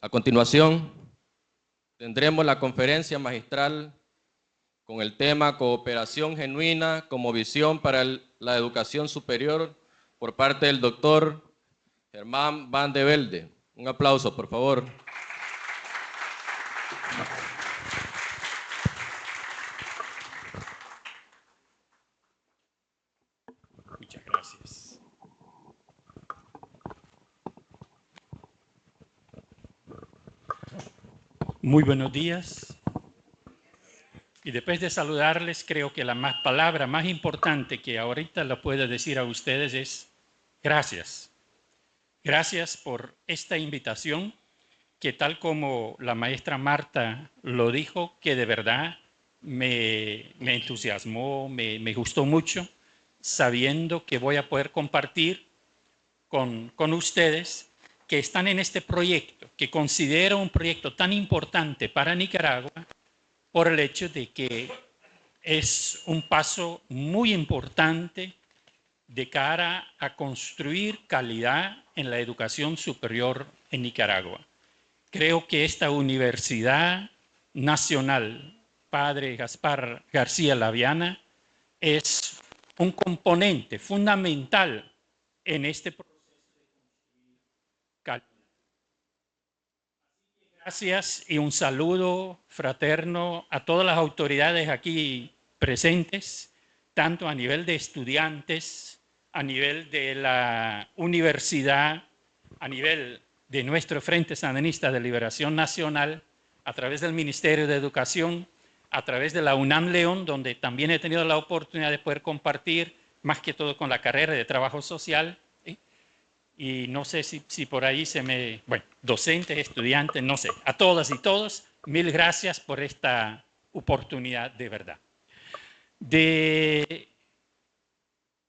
A continuación, tendremos la conferencia magistral con el tema Cooperación Genuina como visión para la educación superior por parte del doctor Germán Van de Velde. Un aplauso, por favor. Muchas gracias. Muy buenos días. Y después de saludarles, creo que la palabra más importante que ahorita le puedo decir a ustedes es gracias. Gracias por esta invitación que, tal como la maestra Marta lo dijo, que de verdad me entusiasmó, me gustó mucho, sabiendo que voy a poder compartir con ustedes que están en este proyecto, que considero un proyecto tan importante para Nicaragua por el hecho de que es un paso muy importante de cara a construir calidad en la educación superior en Nicaragua. Creo que esta Universidad Nacional Padre Gaspar García Laviana es un componente fundamental en este proceso de construir calidad. Gracias y un saludo fraterno a todas las autoridades aquí presentes, tanto a nivel de estudiantes, a nivel de la universidad, a nivel de nuestro Frente Sandinista de Liberación Nacional, a través del Ministerio de Educación, a través de la UNAM León, donde también he tenido la oportunidad de poder compartir, más que todo con la carrera de Trabajo Social. Y no sé si por ahí bueno, docentes, estudiantes, no sé, a todas y todos, mil gracias por esta oportunidad de verdad.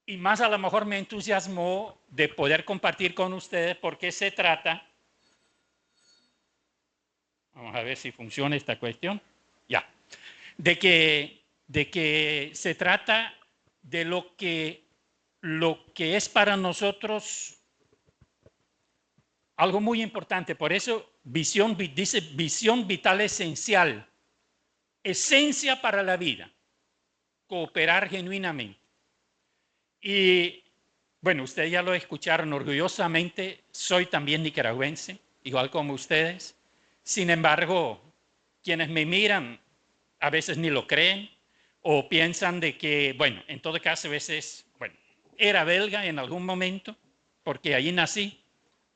Y más a lo mejor me entusiasmó de poder compartir con ustedes porque se trata, vamos a ver si funciona esta cuestión, ya, de que se trata de lo que es para nosotros algo muy importante. Por eso dice visión vital esencial, esencia para la vida, cooperar genuinamente. Y bueno, ustedes ya lo escucharon, orgullosamente soy también nicaragüense, igual como ustedes. Sin embargo, quienes me miran a veces ni lo creen o piensan de que, bueno, en todo caso a veces, bueno, era belga en algún momento porque allí nací.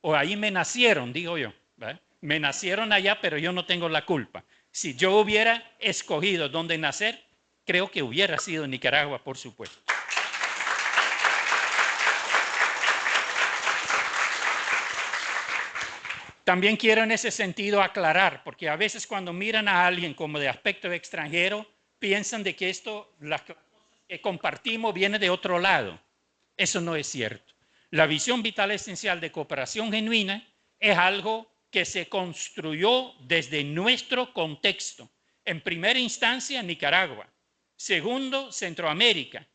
O ahí me nacieron, digo yo. ¿Verdad? Me nacieron allá, pero yo no tengo la culpa. Si yo hubiera escogido dónde nacer, creo que hubiera sido Nicaragua, por supuesto. También quiero en ese sentido aclarar, porque a veces cuando miran a alguien como de aspecto extranjero, piensan de que las cosas que compartimos viene de otro lado. Eso no es cierto. La visión vital esencial de cooperación genuina es algo que se construyó desde nuestro contexto. En primera instancia, Nicaragua. Segundo, Centroamérica.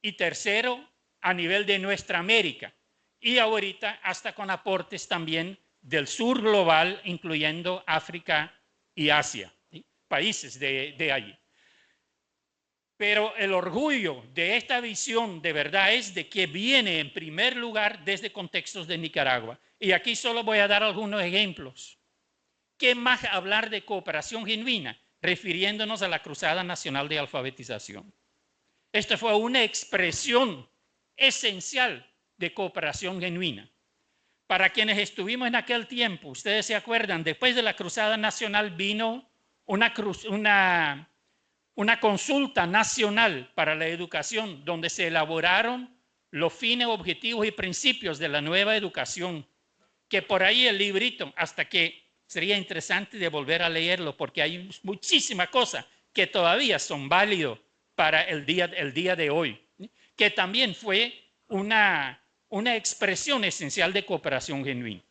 Y tercero, a nivel de nuestra América. Y ahorita hasta con aportes también del sur global, incluyendo África y Asia, ¿sí? Países de allí. Pero el orgullo de esta visión de verdad es de que viene en primer lugar desde contextos de Nicaragua. Y aquí solo voy a dar algunos ejemplos. ¿Qué más hablar de cooperación genuina? Refiriéndonos a la Cruzada Nacional de Alfabetización. Esta fue una expresión esencial de cooperación genuina. Para quienes estuvimos en aquel tiempo, ustedes se acuerdan, después de la Cruzada Nacional vino una consulta nacional para la educación donde se elaboraron los fines, objetivos y principios de la nueva educación, que por ahí el librito, hasta que sería interesante de volver a leerlo porque hay muchísimas cosas que todavía son válidos para el día de hoy, que también fue una expresión esencial de cooperación genuina.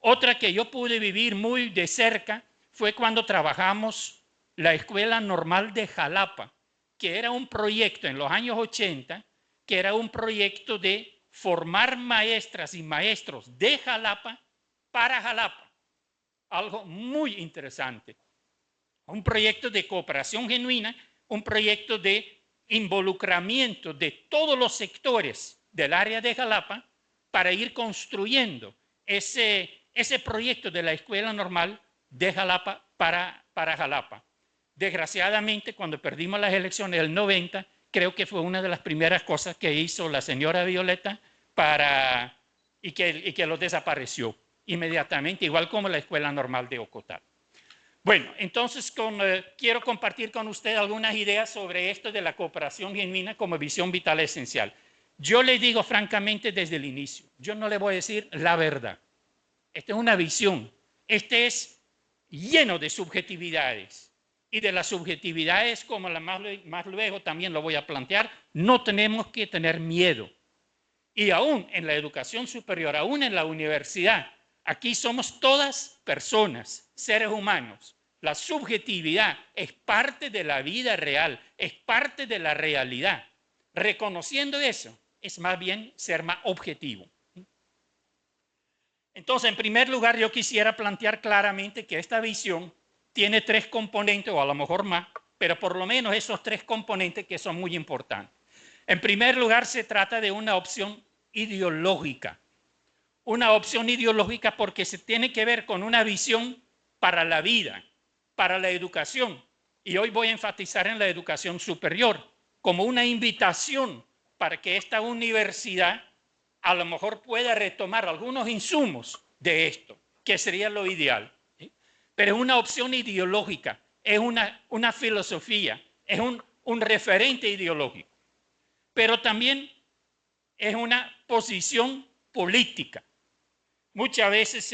Otra que yo pude vivir muy de cerca fue cuando trabajamos la Escuela Normal de Jalapa, que era un proyecto en los años 80, que era un proyecto de formar maestras y maestros de Jalapa para Jalapa. algo muy interesante. Un proyecto de cooperación genuina, un proyecto de involucramiento de todos los sectores del área de Jalapa para ir construyendo ese proyecto de la escuela normal de Jalapa para Jalapa. Desgraciadamente, cuando perdimos las elecciones del 90, creo que fue una de las primeras cosas que hizo la señora Violeta y que lo desapareció inmediatamente, igual como la escuela normal de Ocotal. Bueno, entonces quiero compartir con usted algunas ideas sobre esto de la cooperación genuina como visión vital esencial. Yo le digo francamente desde el inicio, yo no le voy a decir la verdad. Esta es una visión. Este es lleno de subjetividades. Y de las subjetividades, como más luego también lo voy a plantear, no tenemos que tener miedo. Y aún en la educación superior, aún en la universidad, aquí somos todas personas, seres humanos. La subjetividad es parte de la vida real, es parte de la realidad. Reconociendo eso, es más bien ser más objetivo. Entonces, en primer lugar, yo quisiera plantear claramente que esta visión tiene tres componentes, o a lo mejor más, pero por lo menos esos tres componentes que son muy importantes. En primer lugar, se trata de una opción ideológica. Una opción ideológica porque se tiene que ver con una visión para la vida, para la educación. Y hoy voy a enfatizar en la educación superior, como una invitación para que esta universidad a lo mejor pueda retomar algunos insumos de esto, que sería lo ideal. ¿Sí? Pero es una opción ideológica, es una filosofía, es un referente ideológico. Pero también es una posición política. Muchas veces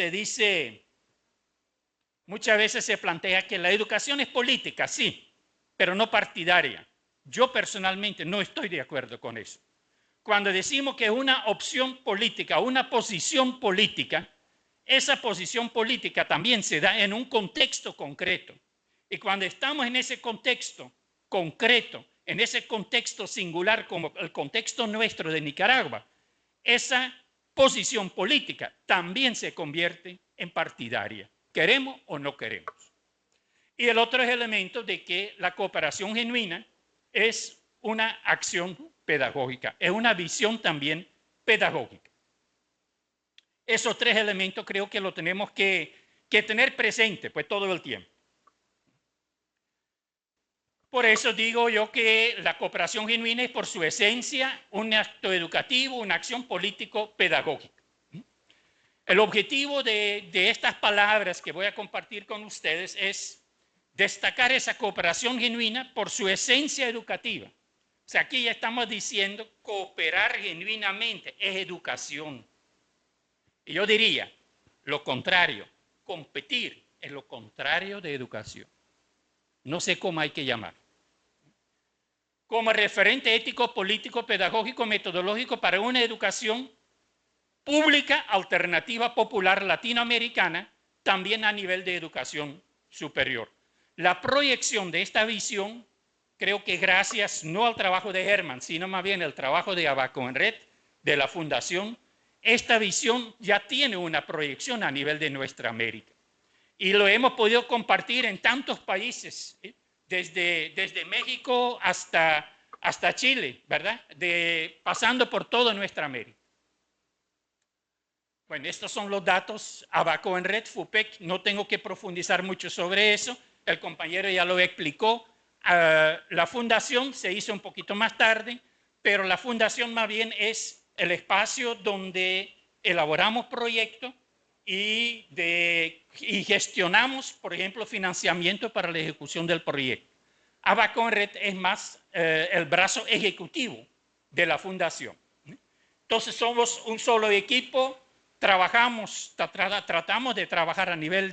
se plantea que la educación es política, sí, pero no partidaria. Yo personalmente no estoy de acuerdo con eso. Cuando decimos que es una opción política, una posición política, esa posición política también se da en un contexto concreto. Y cuando estamos en ese contexto concreto, en ese contexto singular como el contexto nuestro de Nicaragua, esa posición política también se convierte en partidaria. ¿Queremos o no queremos? Y el otro es el elemento de que la cooperación genuina es una acción pedagógica, es una visión también pedagógica. Esos tres elementos creo que lo tenemos que tener presente pues todo el tiempo. Por eso digo yo que la cooperación genuina es por su esencia un acto educativo, una acción político-pedagógica. El objetivo de estas palabras que voy a compartir con ustedes es destacar esa cooperación genuina por su esencia educativa. O sea, aquí ya estamos diciendo cooperar genuinamente es educación. Y yo diría lo contrario, competir es lo contrario de educación. No sé cómo hay que llamar. Como referente ético, político, pedagógico, metodológico para una educación pública, alternativa, popular, latinoamericana, también a nivel de educación superior. La proyección de esta visión, creo que gracias no al trabajo de Herman, sino más bien el trabajo de Abaco en Red, de la Fundación, esta visión ya tiene una proyección a nivel de nuestra América. Y lo hemos podido compartir en tantos países, ¿sí? Desde México hasta Chile, ¿verdad? Pasando por toda nuestra América. Bueno, estos son los datos, Abaco en Red, FUPEC, no tengo que profundizar mucho sobre eso, el compañero ya lo explicó. La fundación se hizo un poquito más tarde, pero la fundación más bien es el espacio donde elaboramos proyectos y gestionamos, por ejemplo, financiamiento para la ejecución del proyecto. Abaco en Red es más el brazo ejecutivo de la fundación. Entonces somos un solo equipo, tratamos de trabajar a nivel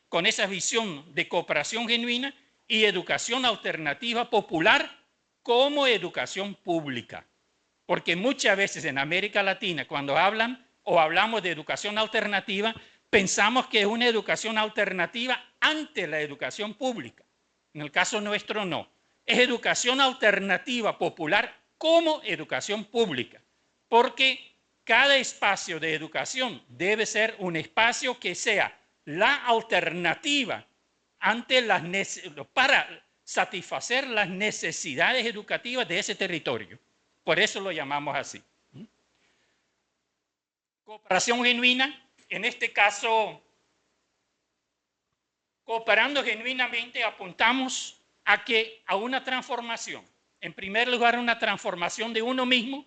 con esa visión de cooperación genuina y educación alternativa popular como educación pública. Porque muchas veces en América Latina, cuando hablamos de educación alternativa, pensamos que es una educación alternativa ante la educación pública. En el caso nuestro no. Es educación alternativa popular como educación pública. Porque cada espacio de educación debe ser un espacio que sea la alternativa ante para satisfacer las necesidades educativas de ese territorio. Por eso lo llamamos así. Cooperación genuina, en este caso, cooperando genuinamente apuntamos a una transformación. En primer lugar, una transformación de uno mismo,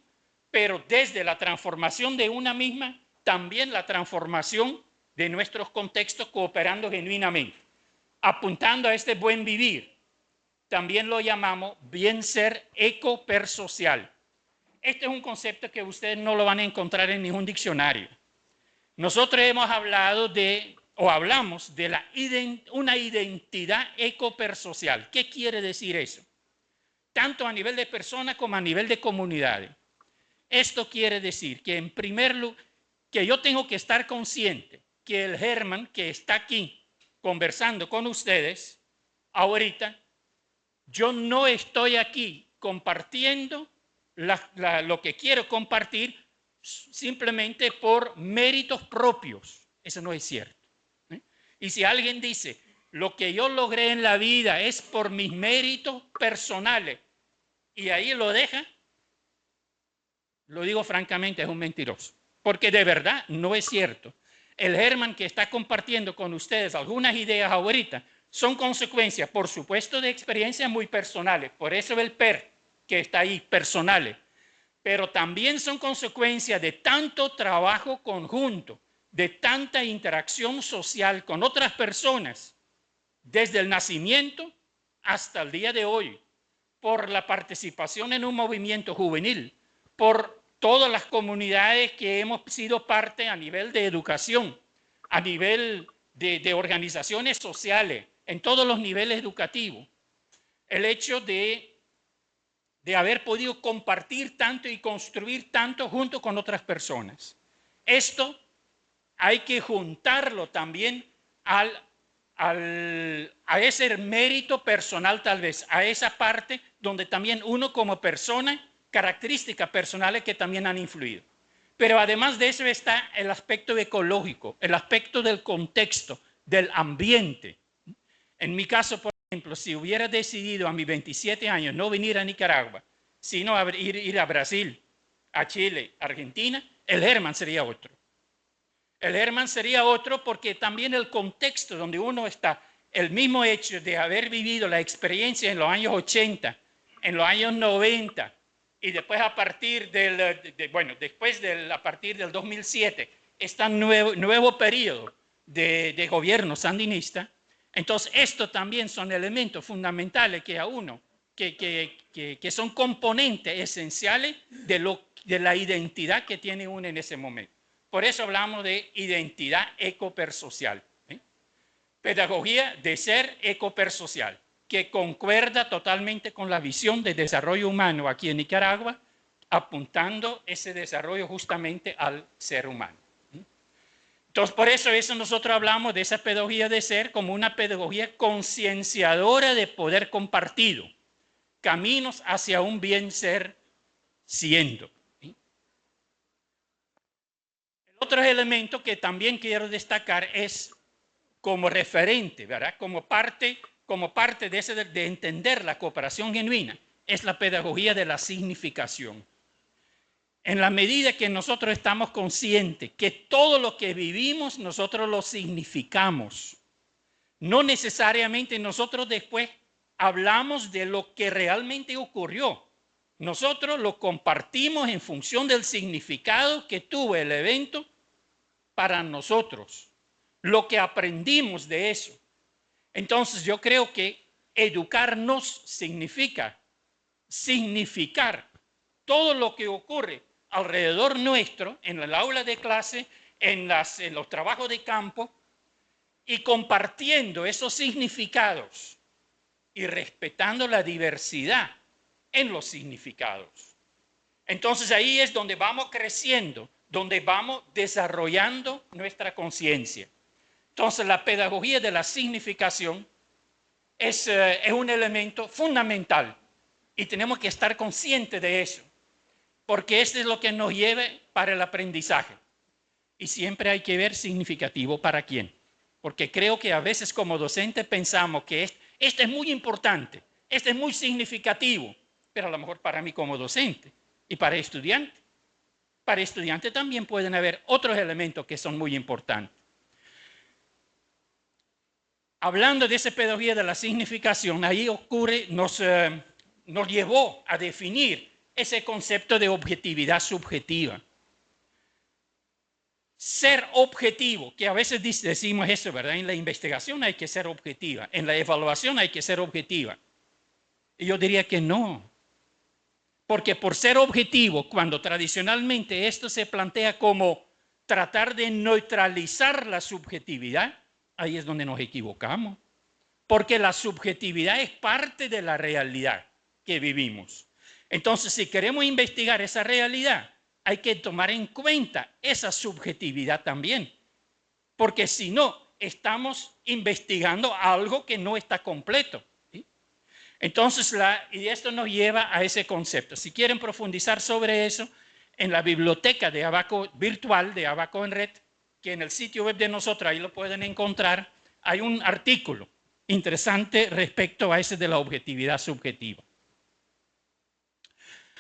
pero desde la transformación de una misma, también la transformación de nuestros contextos, cooperando genuinamente, apuntando a este buen vivir. También lo llamamos bien ser ecopersocial. Este es un concepto que ustedes no lo van a encontrar en ningún diccionario. Nosotros hemos hablado hablamos de una identidad ecopersocial. ¿Qué quiere decir eso? Tanto a nivel de persona como a nivel de comunidades. Esto quiere decir que en primer lugar, que yo tengo que estar consciente que el Germán que está aquí conversando con ustedes ahorita, yo no estoy aquí compartiendo lo que quiero compartir simplemente por méritos propios. Eso no es cierto. Y si alguien dice, lo que yo logré en la vida es por mis méritos personales, y ahí lo deja, lo digo francamente, es un mentiroso. Porque de verdad no es cierto. El Germán que está compartiendo con ustedes algunas ideas ahorita son consecuencias, por supuesto, de experiencias muy personales. Por eso el PER que está ahí, personales. Pero también son consecuencias de tanto trabajo conjunto, de tanta interacción social con otras personas, desde el nacimiento hasta el día de hoy, por la participación en un movimiento juvenil, por todas las comunidades que hemos sido parte a nivel de educación, a nivel de organizaciones sociales, en todos los niveles educativos. El hecho de haber podido compartir tanto y construir tanto junto con otras personas. Esto hay que juntarlo también a ese mérito personal tal vez, a esa parte donde también uno como persona, características personales que también han influido. Pero además de eso está el aspecto ecológico, el aspecto del contexto, del ambiente. En mi caso, por ejemplo, si hubiera decidido a mis 27 años no venir a Nicaragua, sino ir a Brasil, a Chile, Argentina, el Germán sería otro. El Germán sería otro porque también el contexto donde uno está, el mismo hecho de haber vivido la experiencia en los años 80, en los años 90 y después a partir a partir del 2007, este nuevo periodo de gobierno sandinista. Entonces, estos también son elementos fundamentales que a uno, que son componentes esenciales de la identidad que tiene uno en ese momento. Por eso hablamos de identidad ecopersocial. Pedagogía de ser ecopersocial, que concuerda totalmente con la visión de desarrollo humano aquí en Nicaragua, apuntando ese desarrollo justamente al ser humano. Entonces, por eso nosotros hablamos de esa pedagogía de ser como una pedagogía concienciadora de poder compartido, caminos hacia un bien ser siendo. El otro elemento que también quiero destacar es como referente, ¿verdad? Como parte de entender la cooperación genuina, es la pedagogía de la significación. En la medida que nosotros estamos conscientes que todo lo que vivimos nosotros lo significamos, no necesariamente nosotros después hablamos de lo que realmente ocurrió. Nosotros lo compartimos en función del significado que tuvo el evento para nosotros, lo que aprendimos de eso. Entonces yo creo que educarnos significa significar todo lo que ocurre alrededor nuestro, en el aula de clase, en los trabajos de campo, y compartiendo esos significados y respetando la diversidad en los significados. Entonces ahí es donde vamos creciendo, donde vamos desarrollando nuestra conciencia. Entonces la pedagogía de la significación es un elemento fundamental y tenemos que estar conscientes de eso, porque esto es lo que nos lleva para el aprendizaje. Y siempre hay que ver significativo para quién. porque creo que a veces como docente pensamos que esto es muy importante, esto es muy significativo, pero a lo mejor para mí como docente y para estudiante. Para estudiantes también pueden haber otros elementos que son muy importantes. Hablando de esa pedagogía de la significación, ahí ocurre, nos llevó a definir ese concepto de objetividad subjetiva. Ser objetivo, que a veces decimos eso, ¿verdad? En la investigación hay que ser objetiva, en la evaluación hay que ser objetiva. Y yo diría que no. Porque por ser objetivo, cuando tradicionalmente esto se plantea como tratar de neutralizar la subjetividad, ahí es donde nos equivocamos. Porque la subjetividad es parte de la realidad que vivimos. Entonces, si queremos investigar esa realidad, hay que tomar en cuenta esa subjetividad también. Porque si no, estamos investigando algo que no está completo. ¿Sí? Entonces, y esto nos lleva a ese concepto. Si quieren profundizar sobre eso, en la biblioteca de Abaco virtual, de Abaco en Red, que en el sitio web de nosotros, ahí lo pueden encontrar, hay un artículo interesante respecto a ese de la objetividad subjetiva.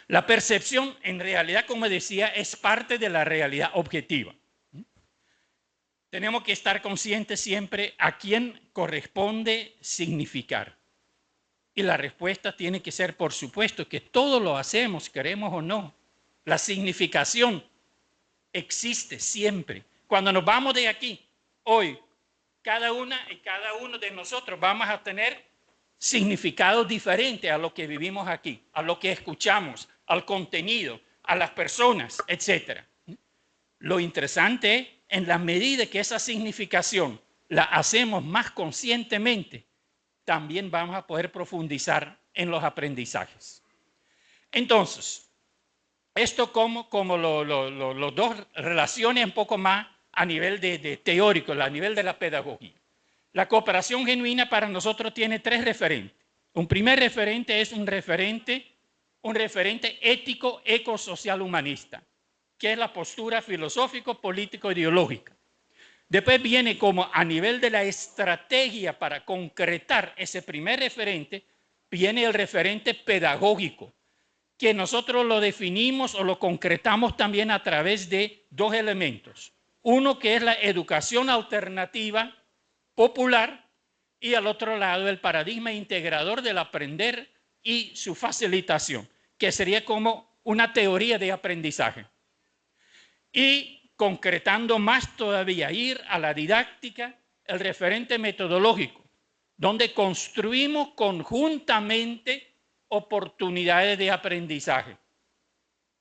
La percepción, en realidad, como decía, es parte de la realidad objetiva. Tenemos que estar conscientes siempre a quién corresponde significar. Y la respuesta tiene que ser, por supuesto, que todo lo hacemos, queremos o no. La significación existe siempre. Cuando nos vamos de aquí, hoy, cada una y cada uno de nosotros vamos a tener significados diferentes a lo que vivimos aquí, a lo que escuchamos, al contenido, a las personas, etc. Lo interesante es, en la medida que esa significación la hacemos más conscientemente, también vamos a poder profundizar en los aprendizajes. Entonces, esto como los dos relaciones un poco más a nivel de teórico, a nivel de la pedagogía. La cooperación genuina para nosotros tiene tres referentes. Un primer referente es un referente ético, ecosocial, humanista, que es la postura filosófico, político, ideológica. Después viene como a nivel de la estrategia para concretar ese primer referente, viene el referente pedagógico, que nosotros lo definimos o lo concretamos también a través de dos elementos. Uno que es la educación alternativa popular y al otro lado el paradigma integrador del aprender y su facilitación, que sería como una teoría de aprendizaje. Y concretando más todavía, ir a la didáctica, el referente metodológico, donde construimos conjuntamente oportunidades de aprendizaje.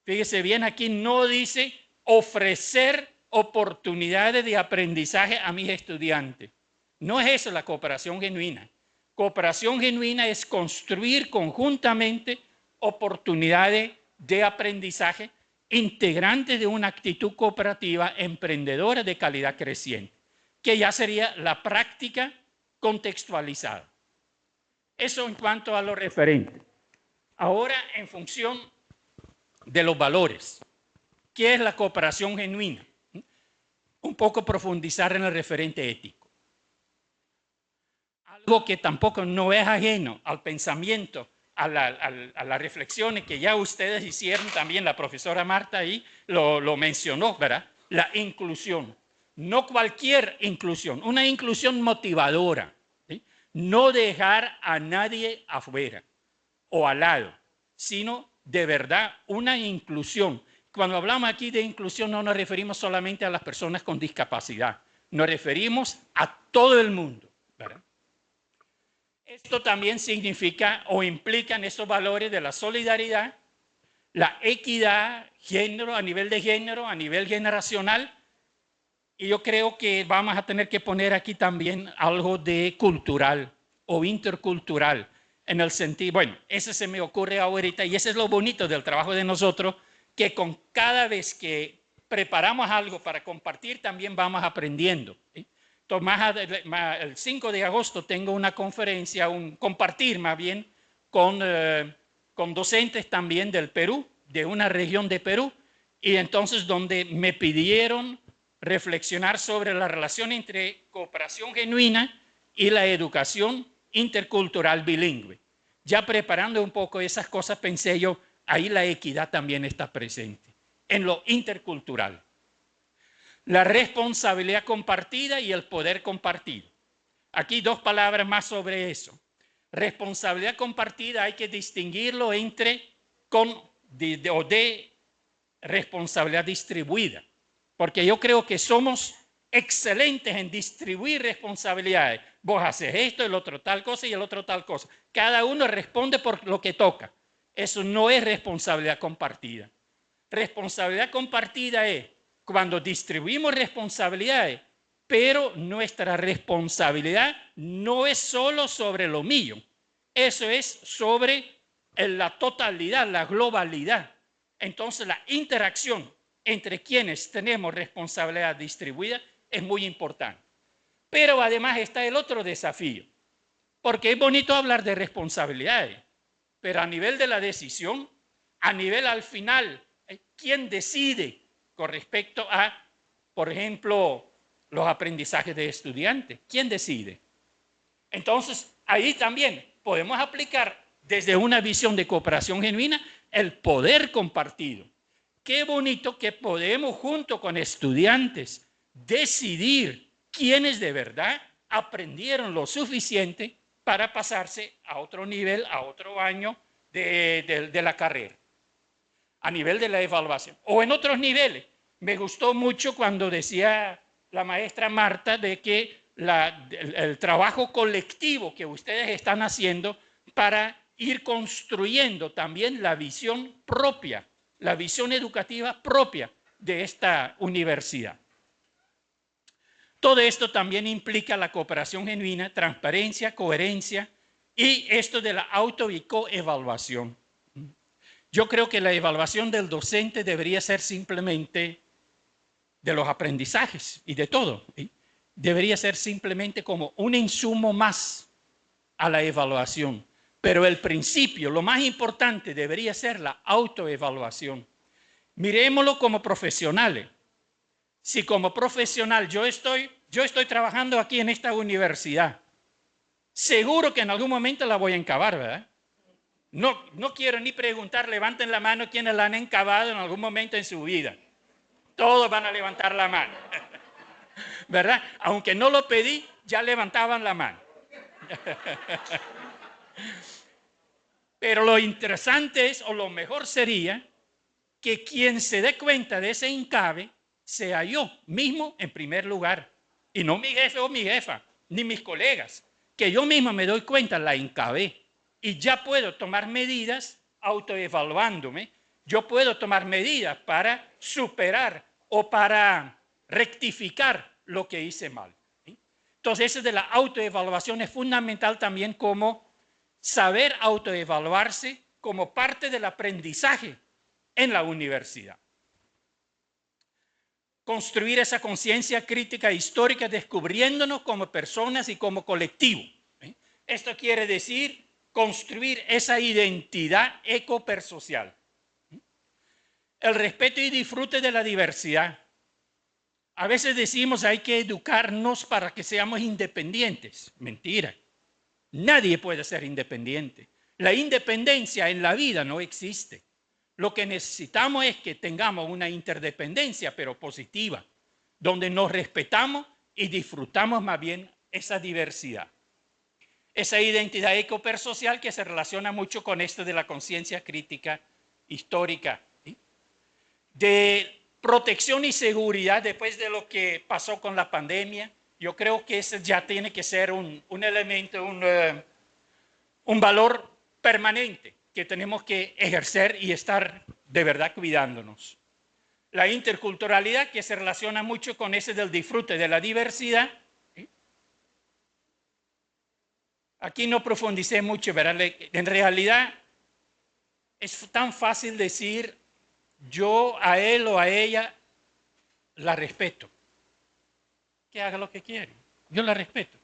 Fíjese bien, aquí no dice ofrecer oportunidades de aprendizaje a mis estudiantes. No es eso la cooperación genuina. Cooperación genuina es construir conjuntamente oportunidades de aprendizaje integrantes de una actitud cooperativa emprendedora de calidad creciente, que ya sería la práctica contextualizada. Eso en cuanto a lo referente. Ahora, en función de los valores, ¿qué es la cooperación genuina? Un poco profundizar en el referente ético. Algo que tampoco no es ajeno al pensamiento, a las reflexiones que ya ustedes hicieron, también la profesora Marta ahí lo mencionó, ¿verdad? La inclusión. No cualquier inclusión, una inclusión motivadora. ¿Sí? No dejar a nadie afuera o al lado, sino de verdad una inclusión. Cuando hablamos aquí de inclusión no nos referimos solamente a las personas con discapacidad, nos referimos a todo el mundo, ¿verdad? Esto también significa o implica en estos valores de la solidaridad, la equidad, género, a nivel de género, a nivel generacional. Y yo creo que vamos a tener que poner aquí también algo de cultural o intercultural, en el sentido, bueno, ese se me ocurre ahorita y ese es lo bonito del trabajo de nosotros, que con cada vez que preparamos algo para compartir también vamos aprendiendo. ¿Sí? El 5 de agosto tengo una conferencia, un compartir más bien, con docentes también del Perú, de una región de Perú, y entonces donde me pidieron reflexionar sobre la relación entre cooperación genuina y la educación intercultural bilingüe. Ya preparando un poco esas cosas, pensé yo, ahí la equidad también está presente, en lo intercultural. La responsabilidad compartida y el poder compartido. Aquí 2 palabras más sobre eso. Responsabilidad compartida hay que distinguirlo entre de responsabilidad distribuida, porque yo creo que somos excelentes en distribuir responsabilidades. Vos haces esto, el otro tal cosa y el otro tal cosa. Cada uno responde por lo que toca. Eso no es responsabilidad compartida. Responsabilidad compartida es cuando distribuimos responsabilidades, pero nuestra responsabilidad no es solo sobre lo mío. Eso es sobre la totalidad, la globalidad. Entonces la interacción entre quienes tenemos responsabilidad distribuida es muy importante. Pero además está el otro desafío, porque es bonito hablar de responsabilidades, pero a nivel de la decisión, a nivel al final, ¿quién decide con respecto a, por ejemplo, los aprendizajes de estudiantes? ¿Quién decide? Entonces, ahí también podemos aplicar desde una visión de cooperación genuina el poder compartido. Qué bonito que podemos junto con estudiantes decidir quiénes de verdad aprendieron lo suficiente para pasarse a otro nivel, a otro año de la carrera, a nivel de la evaluación o en otros niveles. Me gustó mucho cuando decía la maestra Marta de que el trabajo colectivo que ustedes están haciendo para ir construyendo también la visión propia, la visión educativa propia de esta universidad. Todo esto también implica la cooperación genuina, transparencia, coherencia y esto de la auto y coevaluación. Yo creo que la evaluación del docente debería ser simplemente de los aprendizajes y de todo. Debería ser simplemente como un insumo más a la evaluación. Pero el principio, lo más importante, debería ser la autoevaluación. Miremoslo como profesionales. Si como profesional yo estoy trabajando aquí en esta universidad, seguro que en algún momento la voy a encavar, ¿verdad? No quiero ni preguntar, levanten la mano quienes la han encavado en algún momento en su vida. Todos van a levantar la mano, ¿verdad? Aunque no lo pedí, ya levantaban la mano. Pero lo interesante es, o lo mejor sería, que quien se dé cuenta de ese encabe sea yo mismo en primer lugar. Y no mi jefe o mi jefa, ni mis colegas. Que yo mismo me doy cuenta, la encabé. Y ya puedo tomar medidas autoevaluándome. Yo puedo tomar medidas para superar o para rectificar lo que hice mal. Entonces, eso de la autoevaluación es fundamental también como saber autoevaluarse como parte del aprendizaje en la universidad. Construir esa conciencia crítica histórica descubriéndonos como personas y como colectivo. Esto quiere decir construir esa identidad ecopersocial. El respeto y disfrute de la diversidad. A veces decimos hay que educarnos para que seamos independientes. Mentira. Nadie puede ser independiente. La independencia en la vida no existe. Lo que necesitamos es que tengamos una interdependencia, pero positiva, donde nos respetamos y disfrutamos más bien esa diversidad. Esa identidad ecopersocial que se relaciona mucho con esto de la conciencia crítica histórica, ¿sí? De protección y seguridad después de lo que pasó con la pandemia. Yo creo que ese ya tiene que ser un elemento, un valor permanente que tenemos que ejercer y estar de verdad cuidándonos. La interculturalidad que se relaciona mucho con ese del disfrute de la diversidad. Aquí no profundicé mucho, ¿verdad? En realidad es tan fácil decir yo a él o a ella la respeto. Que haga lo que quiere. Yo la respeto.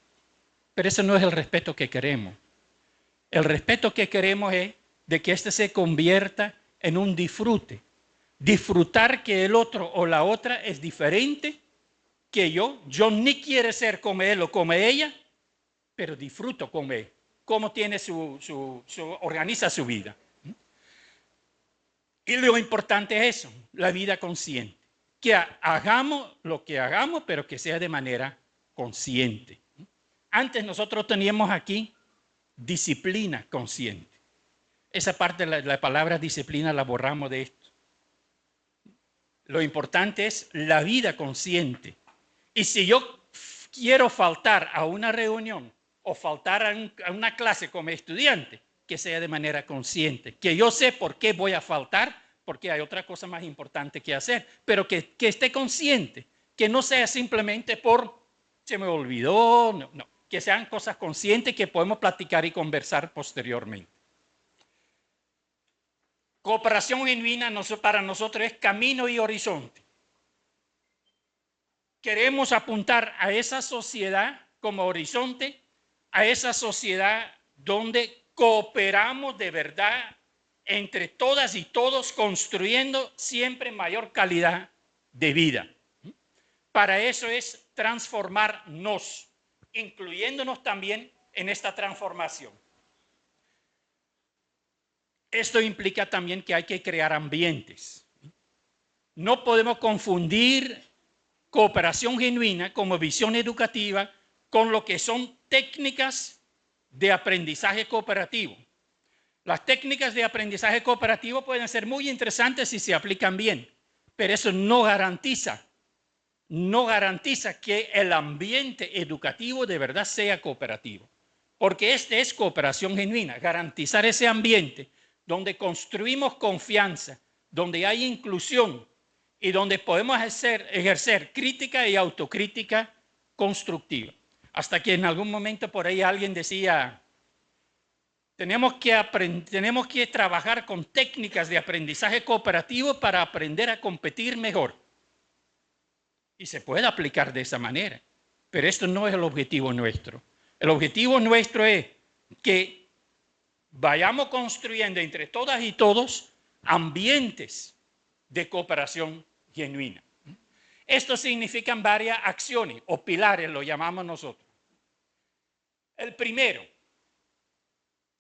Pero ese no es el respeto que queremos. El respeto que queremos es de que éste se convierta en un disfrute. Disfrutar que el otro o la otra es diferente que yo ni quiero ser como él o como ella, pero disfruto como él, cómo tiene organiza su vida. Y lo importante es eso, la vida consciente. Que hagamos lo que hagamos, pero que sea de manera consciente. Antes nosotros teníamos aquí disciplina consciente. Esa parte de la palabra disciplina la borramos de esto. Lo importante es la vida consciente. Y si yo quiero faltar a una reunión o faltar a una clase como estudiante, que sea de manera consciente, que yo sé por qué voy a faltar, porque hay otra cosa más importante que hacer, pero que esté consciente, que no sea simplemente por se me olvidó, no, que sean cosas conscientes que podemos platicar y conversar posteriormente. Cooperación genuina para nosotros es camino y horizonte. Queremos apuntar a esa sociedad como horizonte, a esa sociedad donde cooperamos de verdad entre todas y todos, construyendo siempre mayor calidad de vida. Para eso es transformarnos, incluyéndonos también en esta transformación. Esto implica también que hay que crear ambientes. No podemos confundir cooperación genuina como visión educativa con lo que son técnicas de aprendizaje cooperativo. Las técnicas de aprendizaje cooperativo pueden ser muy interesantes si se aplican bien, pero eso no garantiza que el ambiente educativo de verdad sea cooperativo. Porque este es cooperación genuina, garantizar ese ambiente donde construimos confianza, donde hay inclusión y donde podemos ejercer crítica y autocrítica constructiva. Hasta que en algún momento por ahí alguien decía, tenemos que trabajar con técnicas de aprendizaje cooperativo para aprender a competir mejor. Y se puede aplicar de esa manera, pero esto no es el objetivo nuestro. El objetivo nuestro es que vayamos construyendo entre todas y todos ambientes de cooperación genuina. Esto significa varias acciones o pilares, lo llamamos nosotros. El primero,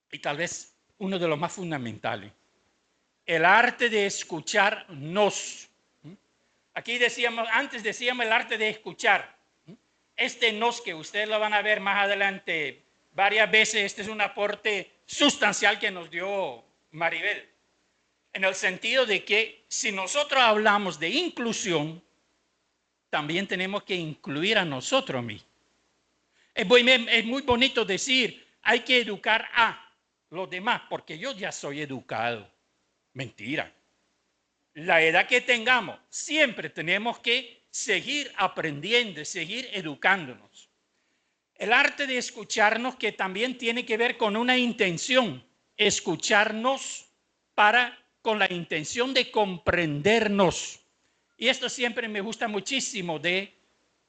y tal vez uno de los más fundamentales, el arte de escucharnos. Aquí antes decíamos el arte de escuchar. Este nos que ustedes lo van a ver más adelante varias veces, este es un aporte sustancial que nos dio Maribel. En el sentido de que si nosotros hablamos de inclusión, también tenemos que incluir a nosotros mismos. Es muy bonito decir, hay que educar a los demás, porque yo ya soy educado. Mentira. La edad que tengamos, siempre tenemos que seguir aprendiendo, seguir educándonos. El arte de escucharnos, que también tiene que ver con una intención, escucharnos con la intención de comprendernos. Y esto siempre me gusta muchísimo de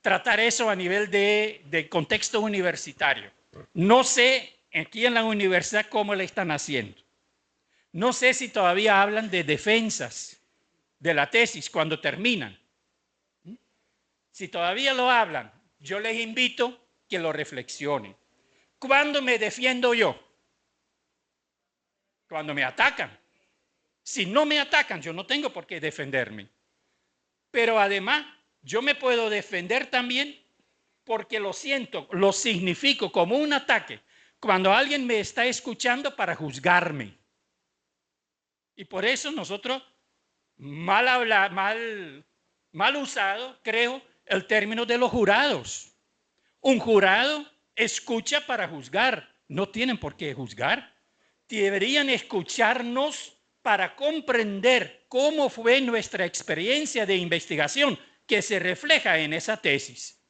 tratar eso a nivel de contexto universitario. No sé aquí en la universidad cómo le están haciendo. No sé si todavía hablan de defensas de la tesis cuando terminan. Si todavía lo hablan, yo les invito que lo reflexionen. ¿Cuándo me defiendo yo? Cuando me atacan. Si no me atacan, yo no tengo por qué defenderme. Pero además, yo me puedo defender también porque lo siento, lo significo como un ataque cuando alguien me está escuchando para juzgarme. Y por eso nosotros mal usado, creo, el término de los jurados. Un jurado escucha para juzgar. No tienen por qué juzgar. Deberían escucharnos para comprender cómo fue nuestra experiencia de investigación que se refleja en esa tesis.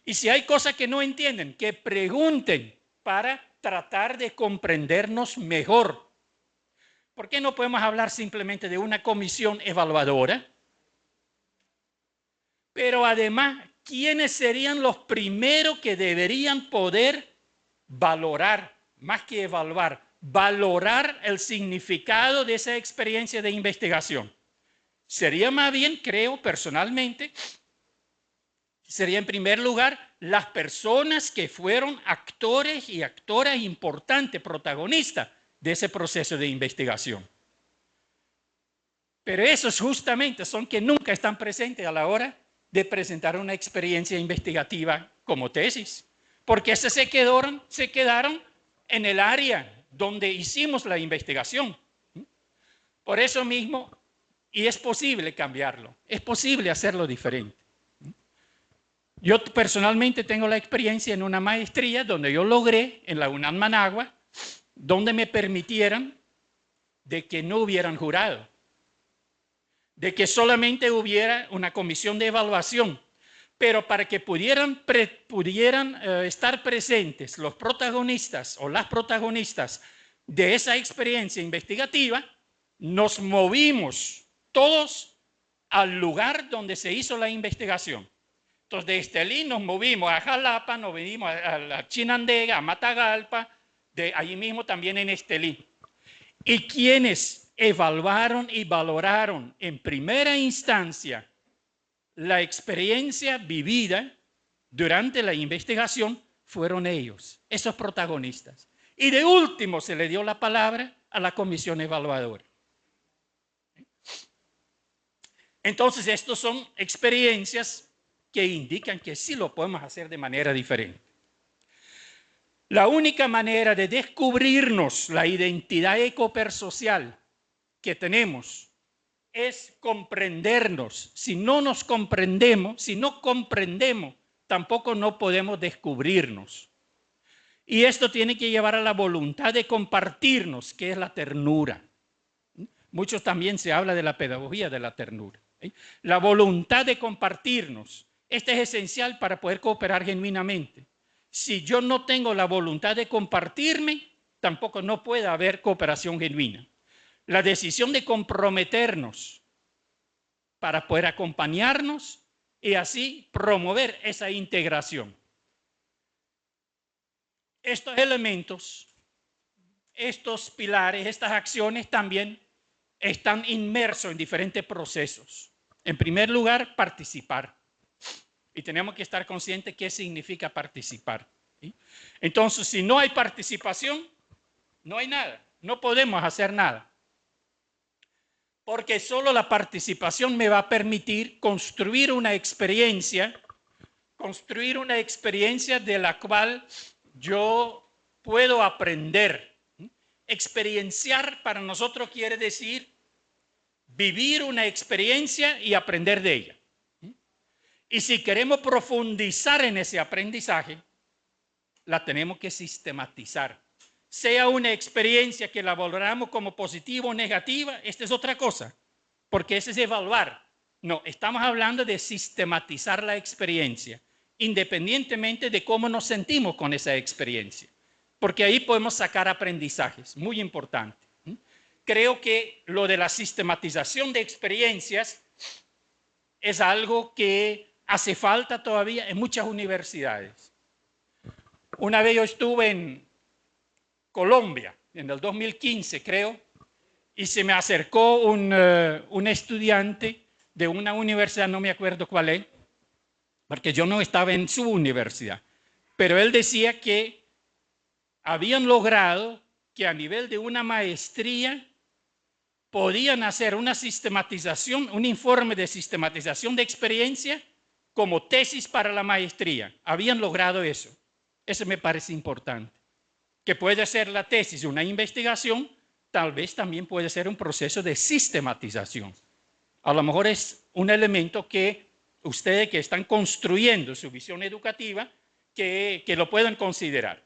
Y si hay cosas que no entienden, que pregunten para tratar de comprendernos mejor. ¿Por qué no podemos hablar simplemente de una comisión evaluadora? Pero además, ¿quiénes serían los primeros que deberían poder valorar, más que evaluar, valorar el significado de esa experiencia de investigación? Sería más bien, creo personalmente, sería en primer lugar las personas que fueron actores y actoras importantes, protagonistas de ese proceso de investigación. Pero esos justamente son que nunca están presentes a la hora de presentar una experiencia investigativa como tesis, porque esas se quedaron en el área donde hicimos la investigación. Por eso mismo, y es posible cambiarlo, es posible hacerlo diferente. Yo personalmente tengo la experiencia en una maestría donde yo logré, en la UNAM Managua, donde me permitieran de que no hubieran jurado, de que solamente hubiera una comisión de evaluación, pero para que pudieran estar presentes los protagonistas o las protagonistas de esa experiencia investigativa, nos movimos todos al lugar donde se hizo la investigación. Entonces, de Estelí nos movimos a Jalapa, nos venimos a la Chinandega, a Matagalpa, de allí mismo también en Estelí. Y quienes evaluaron y valoraron en primera instancia la experiencia vivida durante la investigación fueron ellos, esos protagonistas. Y de último se le dio la palabra a la comisión evaluadora. Entonces, estas son experiencias que indican que sí lo podemos hacer de manera diferente. La única manera de descubrirnos la identidad ecopersocial que tenemos es comprendernos. Si no nos comprendemos, tampoco no podemos descubrirnos. Y esto tiene que llevar a la voluntad de compartirnos, que es la ternura. Muchos también se habla de la pedagogía de la ternura. La voluntad de compartirnos. Esta es esencial para poder cooperar genuinamente. Si yo no tengo la voluntad de compartirme, tampoco no puede haber cooperación genuina. La decisión de comprometernos para poder acompañarnos y así promover esa integración. Estos elementos, estos pilares, estas acciones también están inmersos en diferentes procesos. En primer lugar, participar. Y tenemos que estar conscientes de qué significa participar. ¿Sí? Entonces, si no hay participación, no hay nada. No podemos hacer nada. Porque solo la participación me va a permitir construir una experiencia de la cual yo puedo aprender. Experienciar para nosotros quiere decir vivir una experiencia y aprender de ella. Y si queremos profundizar en ese aprendizaje, la tenemos que sistematizar. Sea una experiencia que la valoramos como positiva o negativa, esta es otra cosa, porque ese es evaluar. No, estamos hablando de sistematizar la experiencia, independientemente de cómo nos sentimos con esa experiencia, porque ahí podemos sacar aprendizajes, muy importante. Creo que lo de la sistematización de experiencias es algo que hace falta todavía en muchas universidades. Una vez yo estuve en Colombia, en el 2015 creo, y se me acercó un estudiante de una universidad, no me acuerdo cuál es, porque yo no estaba en su universidad, pero él decía que habían logrado que a nivel de una maestría podían hacer una sistematización, un informe de sistematización de experiencia como tesis para la maestría. Habían logrado eso. Eso me parece importante. Que puede ser la tesis una investigación, tal vez también puede ser un proceso de sistematización. A lo mejor es un elemento que ustedes que están construyendo su visión educativa, que lo puedan considerar.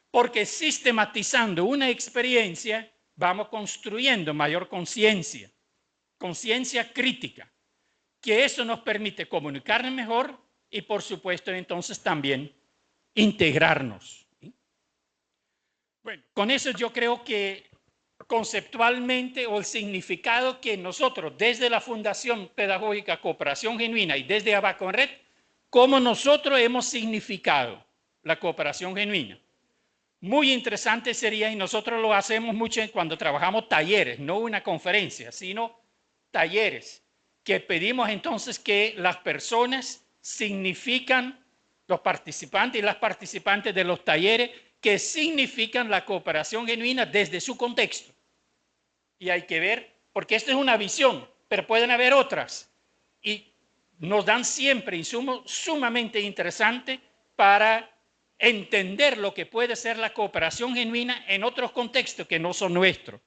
Porque sistematizando una experiencia, vamos construyendo mayor conciencia, conciencia crítica, que eso nos permite comunicarnos mejor y, por supuesto, entonces también integrarnos. Bueno, con eso yo creo que conceptualmente o el significado que nosotros desde la Fundación Pedagógica Cooperación Genuina y desde Abaconred, cómo nosotros hemos significado la cooperación genuina. Muy interesante sería, y nosotros lo hacemos mucho cuando trabajamos talleres, no una conferencia, sino talleres, que pedimos entonces que las personas significan los participantes y las participantes de los talleres, que significan la cooperación genuina desde su contexto. Y hay que ver, porque esta es una visión, pero pueden haber otras. Y nos dan siempre insumos sumamente interesantes para entender lo que puede ser la cooperación genuina en otros contextos que no son nuestros.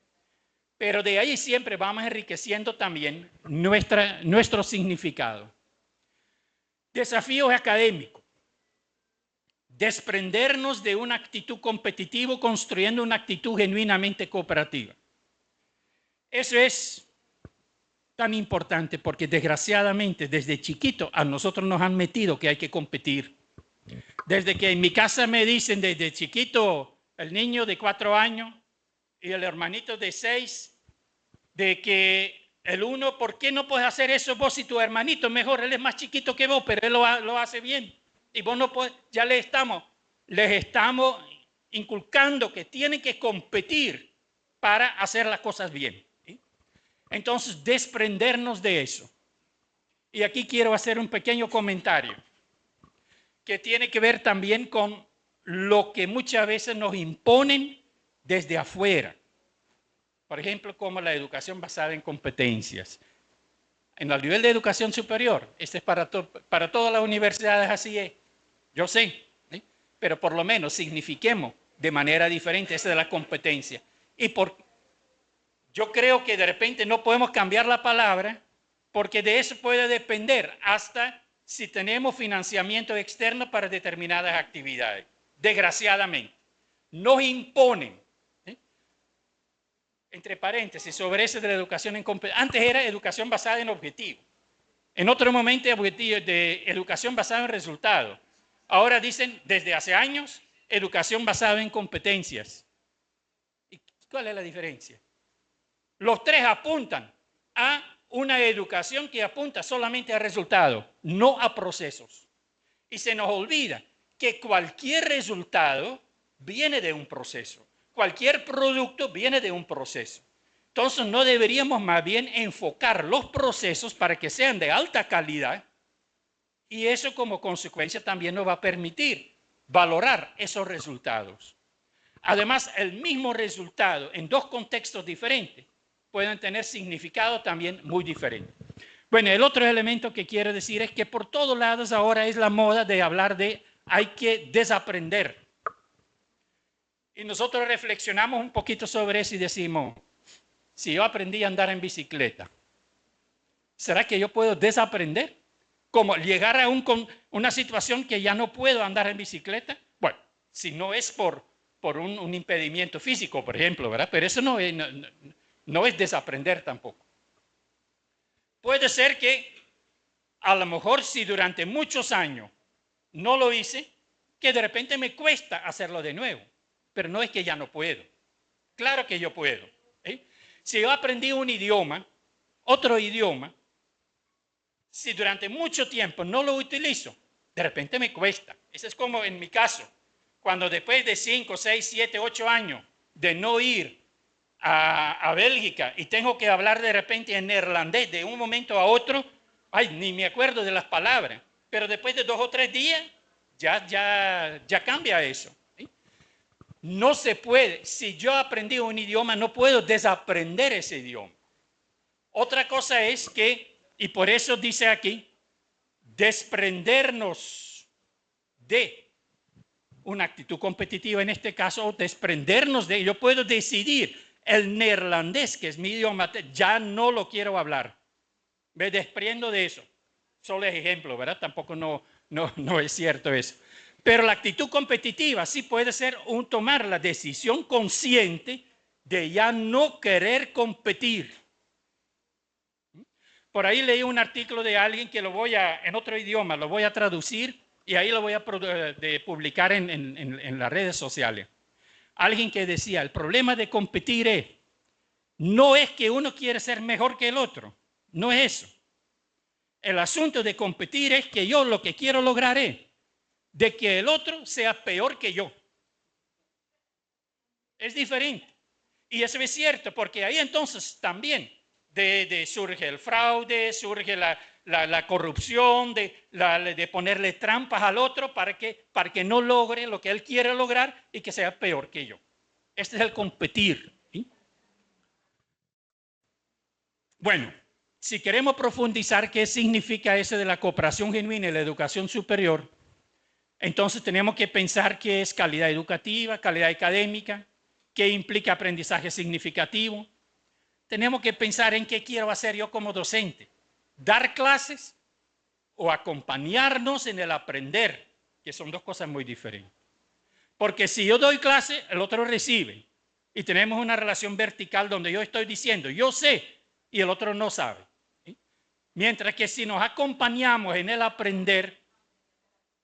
Pero de ahí siempre vamos enriqueciendo también nuestro significado. Desafíos académicos. Desprendernos de una actitud competitiva construyendo una actitud genuinamente cooperativa. Eso es tan importante porque desgraciadamente desde chiquito a nosotros nos han metido que hay que competir. Desde que en mi casa me dicen desde chiquito, el niño de 4 años y el hermanito de 6, de que el uno, ¿por qué no puedes hacer eso vos y tu hermanito? Mejor, él es más chiquito que vos, pero él lo hace bien. Y vos no podés, ya les estamos inculcando que tienen que competir para hacer las cosas bien. ¿Sí? Entonces, desprendernos de eso. Y aquí quiero hacer un pequeño comentario que tiene que ver también con lo que muchas veces nos imponen desde afuera. Por ejemplo, como la educación basada en competencias. En el nivel de educación superior, este es para todas las universidades, así es. Yo sé, ¿sí? Pero por lo menos signifiquemos de manera diferente esa de la competencia. Yo creo que de repente no podemos cambiar la palabra porque de eso puede depender hasta si tenemos financiamiento externo para determinadas actividades. Desgraciadamente, nos imponen, ¿sí? Entre paréntesis, sobre eso de la educación en competencia. Antes era educación basada en objetivos. En otro momento de educación basada en resultados. Ahora dicen, desde hace años, educación basada en competencias. ¿Y cuál es la diferencia? Los tres apuntan a una educación que apunta solamente a resultados, no a procesos. Y se nos olvida que cualquier resultado viene de un proceso. Cualquier producto viene de un proceso. Entonces no deberíamos más bien enfocar los procesos para que sean de alta calidad y eso como consecuencia también nos va a permitir valorar esos resultados. Además, el mismo resultado en dos contextos diferentes pueden tener significado también muy diferente. Bueno, el otro elemento que quiero decir es que por todos lados ahora es la moda de hablar de hay que desaprender. Y nosotros reflexionamos un poquito sobre eso y decimos, si yo aprendí a andar en bicicleta, ¿será que yo puedo desaprender? Como llegar a una situación que ya no puedo andar en bicicleta. Bueno, si no es por un impedimento físico, por ejemplo, ¿verdad? Pero eso no es desaprender tampoco. Puede ser que a lo mejor si durante muchos años no lo hice, que de repente me cuesta hacerlo de nuevo. Pero no es que ya no puedo. Claro que yo puedo. ¿Eh? Si yo aprendí un idioma, otro idioma, si durante mucho tiempo no lo utilizo, de repente me cuesta. Eso es como en mi caso, cuando después de 5, 6, 7, 8 años de no ir a Bélgica y tengo que hablar de repente en neerlandés de un momento a otro, ay, ni me acuerdo de las palabras, pero después de 2 o 3 días ya cambia eso. ¿Sí? No se puede, si yo aprendí un idioma, no puedo desaprender ese idioma. Otra cosa es que, y por eso dice aquí, desprendernos de una actitud competitiva en este caso, o desprendernos de, yo puedo decidir, el neerlandés, que es mi idioma, ya no lo quiero hablar. Me desprendo de eso. Solo es ejemplo, ¿verdad? Tampoco no es cierto eso. Pero la actitud competitiva sí puede ser tomar la decisión consciente de ya no querer competir. Por ahí leí un artículo de alguien que en otro idioma, lo voy a traducir y ahí lo voy a publicar en las redes sociales. Alguien que decía, el problema de competir no es que uno quiere ser mejor que el otro, no es eso. El asunto de competir es que yo lo que quiero lograr es de que el otro sea peor que yo. Es diferente. Y eso es cierto, porque ahí entonces también surge el fraude, surge la corrupción, de ponerle trampas al otro para que no logre lo que él quiere lograr y que sea peor que yo. Este es el competir. ¿Sí? Bueno, si queremos profundizar qué significa eso de la cooperación genuina y la educación superior, entonces tenemos que pensar qué es calidad educativa, calidad académica, qué implica aprendizaje significativo. Tenemos que pensar en qué quiero hacer yo como docente. Dar clases o acompañarnos en el aprender, que son dos cosas muy diferentes. Porque si yo doy clase, el otro recibe. Y tenemos una relación vertical donde yo estoy diciendo, yo sé, y el otro no sabe. ¿Sí? Mientras que si nos acompañamos en el aprender,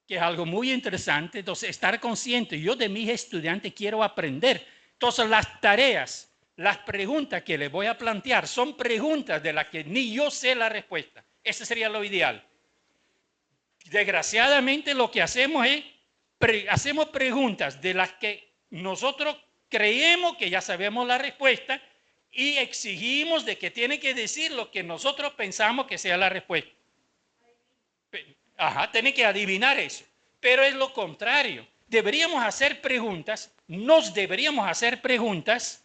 que es algo muy interesante, entonces estar consciente, yo de mis estudiantes quiero aprender. Entonces las tareas, las preguntas que les voy a plantear son preguntas de las que ni yo sé la respuesta. Ese sería lo ideal. Desgraciadamente lo que hacemos es, hacemos preguntas de las que nosotros creemos que ya sabemos la respuesta y exigimos de que tiene que decir lo que nosotros pensamos que sea la respuesta. Ajá, tiene que adivinar eso. Pero es lo contrario. Deberíamos hacer preguntas, nos deberíamos hacer preguntas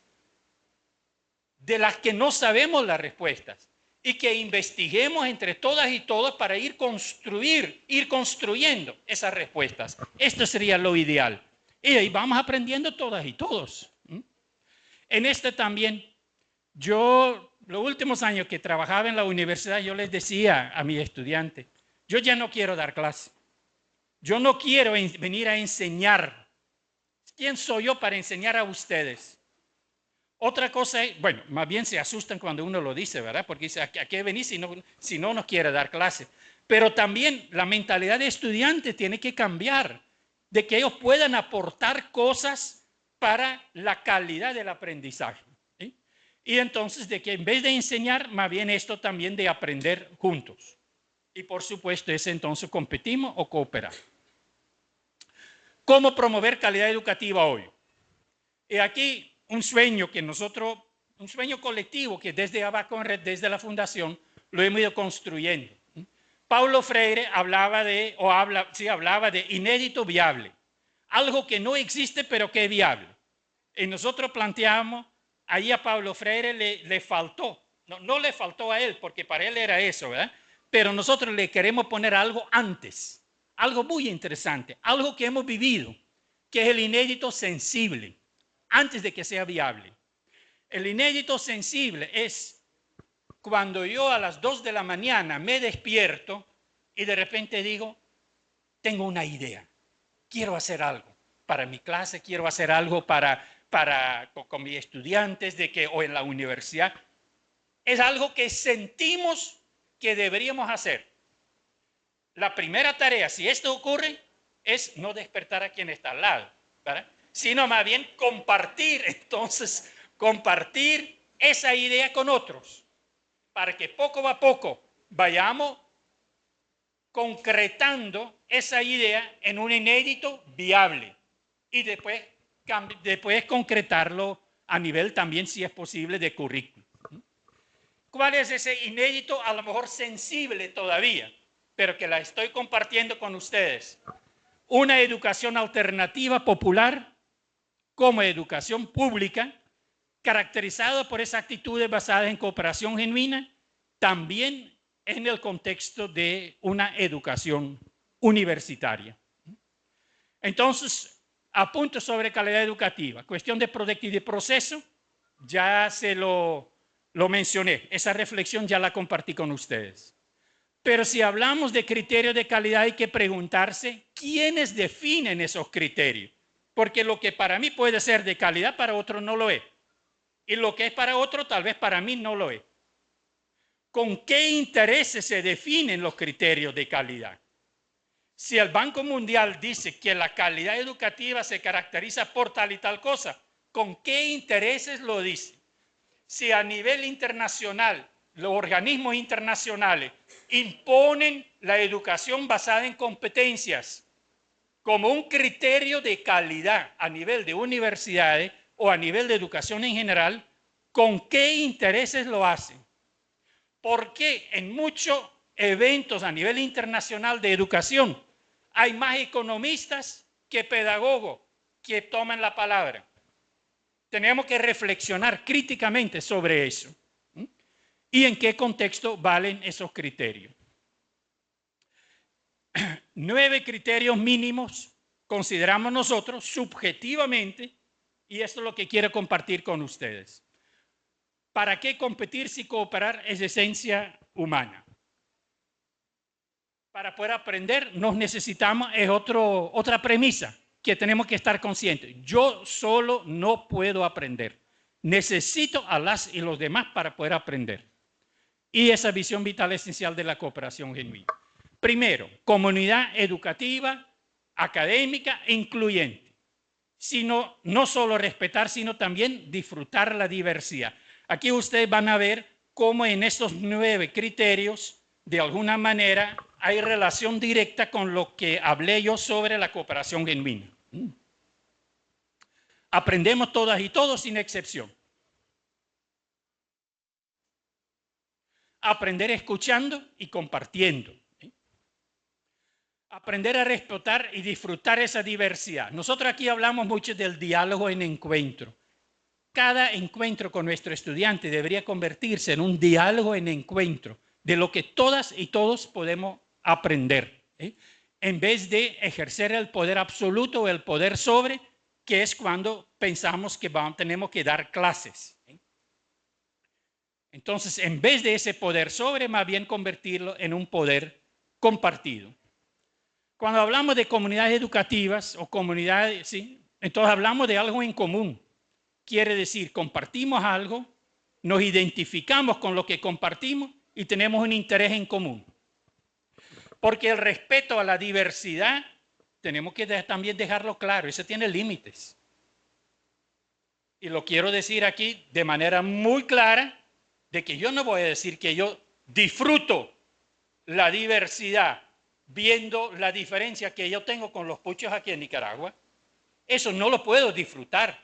de las que no sabemos las respuestas y que investiguemos entre todas y todos para ir construyendo esas respuestas. Esto sería lo ideal. Y ahí vamos aprendiendo todas y todos. En este también, yo, los últimos años que trabajaba en la universidad, yo les decía a mis estudiantes, yo ya no quiero dar clase. Yo no quiero venir a enseñar. ¿Quién soy yo para enseñar a ustedes? Otra cosa es, bueno, más bien se asustan cuando uno lo dice, ¿verdad? Porque dice, ¿a qué venís si no nos quiere dar clase? Pero también la mentalidad de estudiante tiene que cambiar, de que ellos puedan aportar cosas para la calidad del aprendizaje. ¿Sí? Y entonces de que en vez de enseñar, más bien esto también de aprender juntos. Y por supuesto, es entonces competimos o cooperamos. ¿Cómo promover calidad educativa hoy? Y aquí un sueño que nosotros, un sueño colectivo que desde Abaco en Red, desde la fundación, lo hemos ido construyendo. Paulo Freire hablaba de inédito viable, algo que no existe pero que es viable. Y nosotros planteamos, ahí a Paulo Freire le faltó, no le faltó a él porque para él era eso, ¿verdad? Pero nosotros le queremos poner algo antes, algo muy interesante, algo que hemos vivido, que es el inédito sensible, antes de que sea viable. El inédito sensible es cuando yo a las 2 de la mañana me despierto y de repente digo, tengo una idea, quiero hacer algo para mi clase, quiero hacer algo con mis estudiantes o en la universidad. Es algo que sentimos que deberíamos hacer. La primera tarea, si esto ocurre, es no despertar a quien está al lado, ¿verdad? Sino más bien compartir esa idea con otros, para que poco a poco vayamos concretando esa idea en un inédito viable y después concretarlo a nivel también, si es posible, de currículum. ¿Cuál es ese inédito? A lo mejor sensible todavía, pero que la estoy compartiendo con ustedes. Una educación alternativa popular como educación pública, caracterizada por esas actitudes basadas en cooperación genuina, también en el contexto de una educación universitaria. Entonces, apunto sobre calidad educativa. Cuestión de proyecto y de proceso, ya se lo mencioné, esa reflexión ya la compartí con ustedes. Pero si hablamos de criterios de calidad hay que preguntarse quiénes definen esos criterios. Porque lo que para mí puede ser de calidad, para otro no lo es. Y lo que es para otro, tal vez para mí no lo es. ¿Con qué intereses se definen los criterios de calidad? Si el Banco Mundial dice que la calidad educativa se caracteriza por tal y tal cosa, ¿con qué intereses lo dice? Si a nivel internacional, los organismos internacionales imponen la educación basada en competencias como un criterio de calidad a nivel de universidades o a nivel de educación en general, ¿con qué intereses lo hacen? Porque en mucho eventos a nivel internacional de educación, hay más economistas que pedagogos que toman la palabra. Tenemos que reflexionar críticamente sobre eso. ¿Y en qué contexto valen esos criterios? 9 criterios mínimos consideramos nosotros subjetivamente, y esto es lo que quiero compartir con ustedes. ¿Para qué competir si cooperar es esencia humana? Para poder aprender nos necesitamos, es otra premisa que tenemos que estar conscientes. Yo solo no puedo aprender. Necesito a las y los demás para poder aprender. Y esa visión vital esencial de la cooperación genuina. Primero, comunidad educativa, académica e incluyente. No solo respetar, sino también disfrutar la diversidad. Aquí ustedes van a ver cómo en estos 9 criterios, de alguna manera, hay relación directa con lo que hablé yo sobre la cooperación genuina. Aprendemos todas y todos sin excepción. Aprender escuchando y compartiendo. Aprender a respetar y disfrutar esa diversidad. Nosotros aquí hablamos mucho del diálogo en encuentro. Cada encuentro con nuestro estudiante debería convertirse en un diálogo en encuentro de lo que todas y todos podemos aprender, en vez de ejercer el poder absoluto o el poder sobre, que es cuando pensamos que tenemos que dar clases. Entonces, en vez de ese poder sobre, más bien convertirlo en un poder compartido. Cuando hablamos de comunidades educativas o comunidades, ¿sí? Entonces hablamos de algo en común. Quiere decir, compartimos algo, nos identificamos con lo que compartimos y tenemos un interés en común. Porque el respeto a la diversidad, tenemos que también dejarlo claro, eso tiene límites. Y lo quiero decir aquí de manera muy clara, de que yo no voy a decir que yo disfruto la diversidad viendo la diferencia que yo tengo con los puchos aquí en Nicaragua. Eso no lo puedo disfrutar,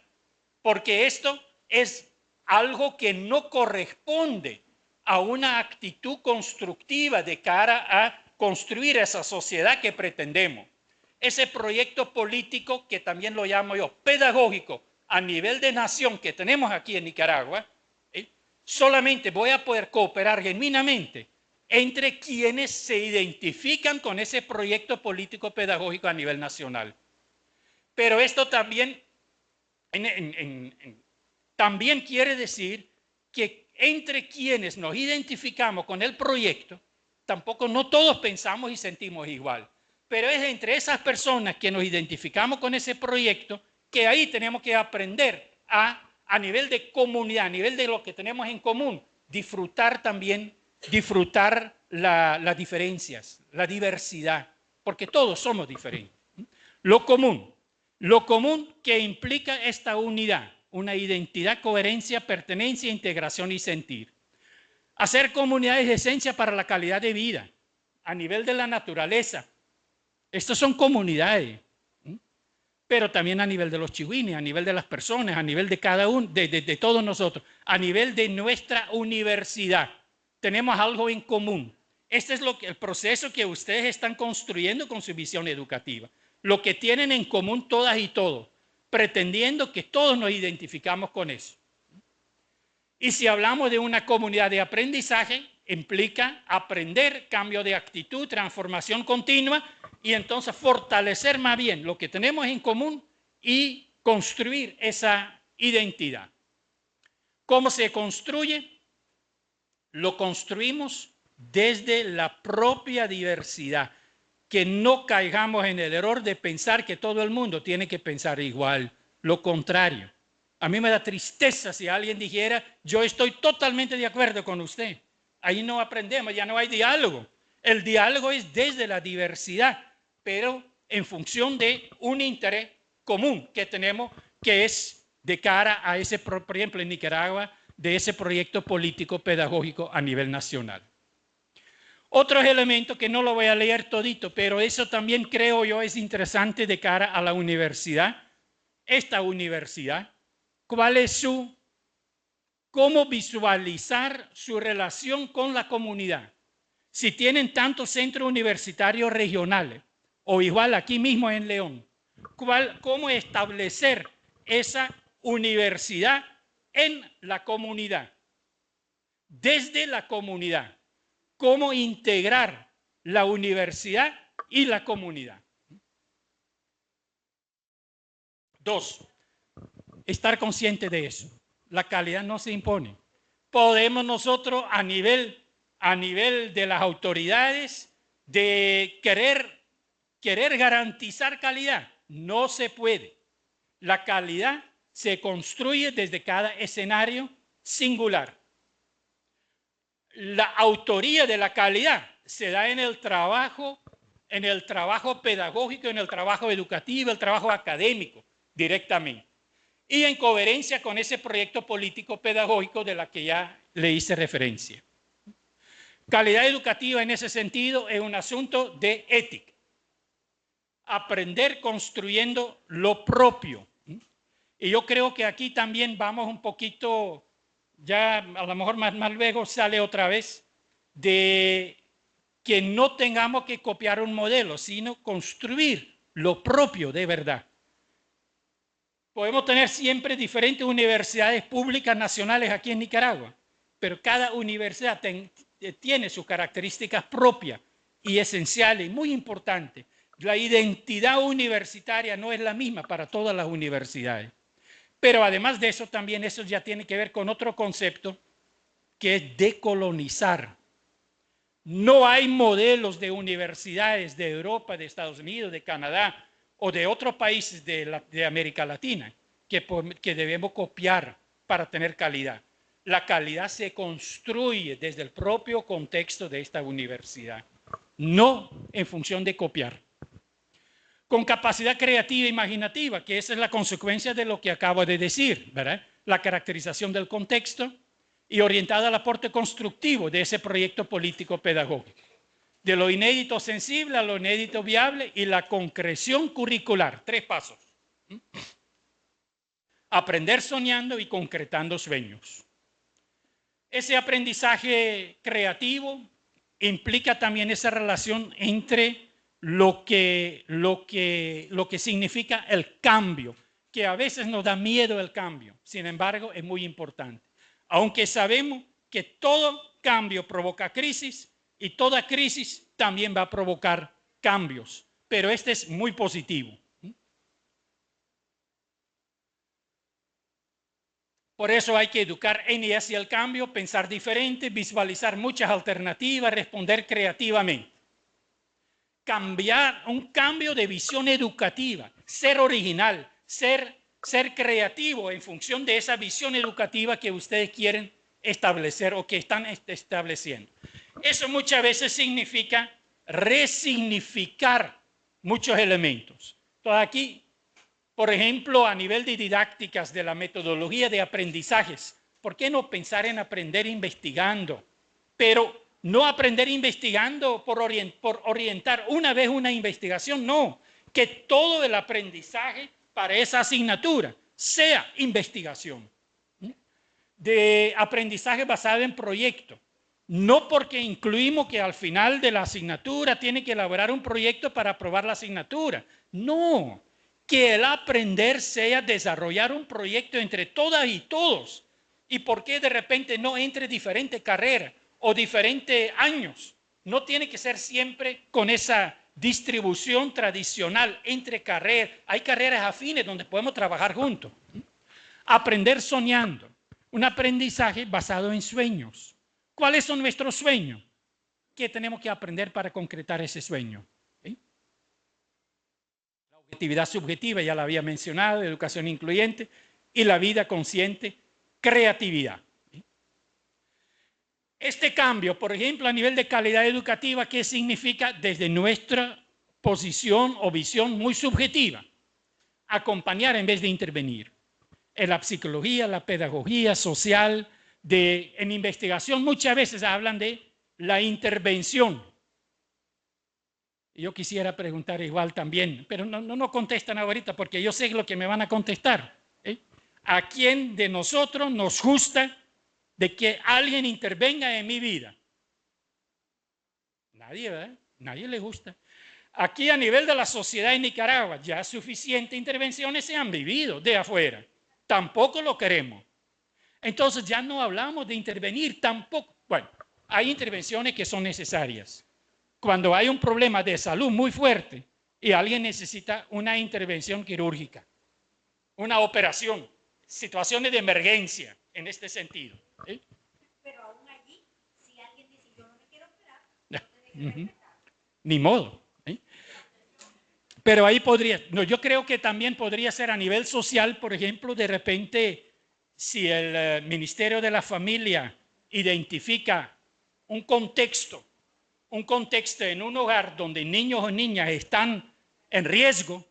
porque esto es algo que no corresponde a una actitud constructiva de cara a construir esa sociedad que pretendemos. Ese proyecto político, que también lo llamo yo pedagógico, a nivel de nación que tenemos aquí en Nicaragua, solamente voy a poder cooperar genuinamente entre quienes se identifican con ese proyecto político pedagógico a nivel nacional. Pero esto también, también quiere decir que entre quienes nos identificamos con el proyecto, tampoco no todos pensamos y sentimos igual. Pero es entre esas personas que nos identificamos con ese proyecto que ahí tenemos que aprender a nivel de comunidad, a nivel de lo que tenemos en común, disfrutar las diferencias, la diversidad, porque todos somos diferentes. Lo común que implica esta unidad, una identidad, coherencia, pertenencia, integración y sentir. Hacer comunidades de esencia para la calidad de vida, a nivel de la naturaleza. Estas son comunidades, pero también a nivel de los chihuines, a nivel de las personas, a nivel de cada uno, de todos nosotros, a nivel de nuestra universidad. Tenemos algo en común. Este es el proceso que ustedes están construyendo con su visión educativa. Lo que tienen en común todas y todos, pretendiendo que todos nos identificamos con eso. Y si hablamos de una comunidad de aprendizaje, implica aprender, cambio de actitud, transformación continua, y entonces fortalecer más bien lo que tenemos en común y construir esa identidad. ¿Cómo se construye? Lo construimos desde la propia diversidad, que no caigamos en el error de pensar que todo el mundo tiene que pensar igual, lo contrario. A mí me da tristeza si alguien dijera, yo estoy totalmente de acuerdo con usted. Ahí no aprendemos, ya no hay diálogo. El diálogo es desde la diversidad, pero en función de un interés común que tenemos, que es de cara a ese, por ejemplo, en Nicaragua, de ese proyecto político pedagógico a nivel nacional. Otros elementos que no lo voy a leer todito, pero eso también creo yo es interesante de cara a la universidad. Esta universidad, ¿cuál es cómo visualizar su relación con la comunidad? Si tienen tantos centros universitarios regionales, o igual aquí mismo en León, ¿cómo establecer esa universidad en la comunidad? Desde la comunidad. ¿Cómo integrar la universidad y la comunidad? 2, estar consciente de eso. La calidad no se impone. Podemos nosotros a nivel de las autoridades de querer garantizar calidad. No se puede. La calidad se construye desde cada escenario singular. La autoría de la calidad se da en el trabajo pedagógico, en el trabajo educativo, el trabajo académico, directamente. Y en coherencia con ese proyecto político pedagógico de la que ya le hice referencia. Calidad educativa en ese sentido es un asunto de ética. Aprender construyendo lo propio. Y yo creo que aquí también vamos un poquito, ya a lo mejor más luego sale otra vez, de que no tengamos que copiar un modelo, sino construir lo propio de verdad. Podemos tener siempre diferentes universidades públicas nacionales aquí en Nicaragua, pero cada universidad tiene sus características propias y esenciales, muy importantes. La identidad universitaria no es la misma para todas las universidades. Pero además de eso, también eso ya tiene que ver con otro concepto, que es decolonizar. No hay modelos de universidades de Europa, de Estados Unidos, de Canadá o de otros países de América Latina que debemos copiar para tener calidad. La calidad se construye desde el propio contexto de esta universidad, no en función de copiar. Con capacidad creativa e imaginativa, que esa es la consecuencia de lo que acabo de decir, ¿verdad? La caracterización del contexto y orientada al aporte constructivo de ese proyecto político pedagógico. De lo inédito sensible a lo inédito viable y la concreción curricular. 3 pasos. Aprender soñando y concretando sueños. Ese aprendizaje creativo implica también esa relación entre lo que significa el cambio, que a veces nos da miedo el cambio, sin embargo es muy importante. Aunque sabemos que todo cambio provoca crisis y toda crisis también va a provocar cambios, pero este es muy positivo. Por eso hay que educar en y hacia el cambio, pensar diferente, visualizar muchas alternativas, responder creativamente. Un cambio de visión educativa, ser original, ser creativo en función de esa visión educativa que ustedes quieren establecer o que están estableciendo. Eso muchas veces significa resignificar muchos elementos. Entonces aquí, por ejemplo, a nivel de didácticas de la metodología de aprendizajes, ¿por qué no pensar en aprender investigando? Pero no aprender investigando por orientar una vez una investigación, no. Que todo el aprendizaje para esa asignatura sea investigación. De aprendizaje basado en proyecto. No porque incluimos que al final de la asignatura tiene que elaborar un proyecto para aprobar la asignatura. No. Que el aprender sea desarrollar un proyecto entre todas y todos. ¿Y por qué de repente no entre diferentes carreras o diferentes años? No tiene que ser siempre con esa distribución tradicional entre carreras. Hay carreras afines donde podemos trabajar juntos. Aprender soñando. Un aprendizaje basado en sueños. ¿Cuáles son nuestros sueños? ¿Qué tenemos que aprender para concretar ese sueño? La objetividad subjetiva, ya la había mencionado, educación incluyente, y la vida consciente, creatividad. Este cambio, por ejemplo, a nivel de calidad educativa, ¿qué significa desde nuestra posición o visión muy subjetiva? Acompañar en vez de intervenir. En la psicología, la pedagogía social, en investigación, muchas veces hablan de la intervención. Yo quisiera preguntar igual también, pero no contestan ahorita porque yo sé lo que me van a contestar. ¿A quién de nosotros nos gusta de que alguien intervenga en mi vida? Nadie, ¿verdad? Nadie le gusta. Aquí a nivel de la sociedad en Nicaragua, ya suficientes intervenciones se han vivido de afuera. Tampoco lo queremos. Entonces ya no hablamos de intervenir tampoco. Bueno, hay intervenciones que son necesarias. Cuando hay un problema de salud muy fuerte y alguien necesita una intervención quirúrgica, una operación, situaciones de emergencia en este sentido. ¿Sí? Pero aún allí, si alguien dice yo no me quiero operar, Ni modo. ¿Sí? Pero ahí podría, no, yo creo que también podría ser a nivel social, por ejemplo, de repente, si el Ministerio de la Familia identifica un contexto en un hogar donde niños o niñas están en riesgo,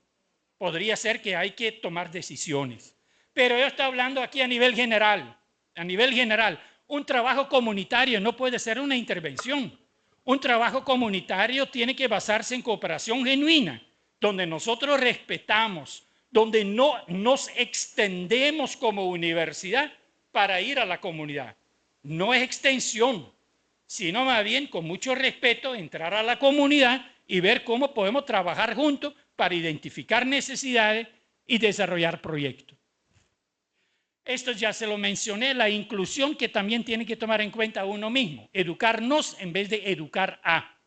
podría ser que hay que tomar decisiones. Pero yo estoy hablando aquí a nivel general. A nivel general, un trabajo comunitario no puede ser una intervención. Un trabajo comunitario tiene que basarse en cooperación genuina, donde nosotros respetamos, donde no nos extendemos como universidad para ir a la comunidad. No es extensión, sino más bien con mucho respeto entrar a la comunidad y ver cómo podemos trabajar juntos para identificar necesidades y desarrollar proyectos. Esto ya se lo mencioné, la inclusión que también tiene que tomar en cuenta uno mismo, educarnos en vez de educar a.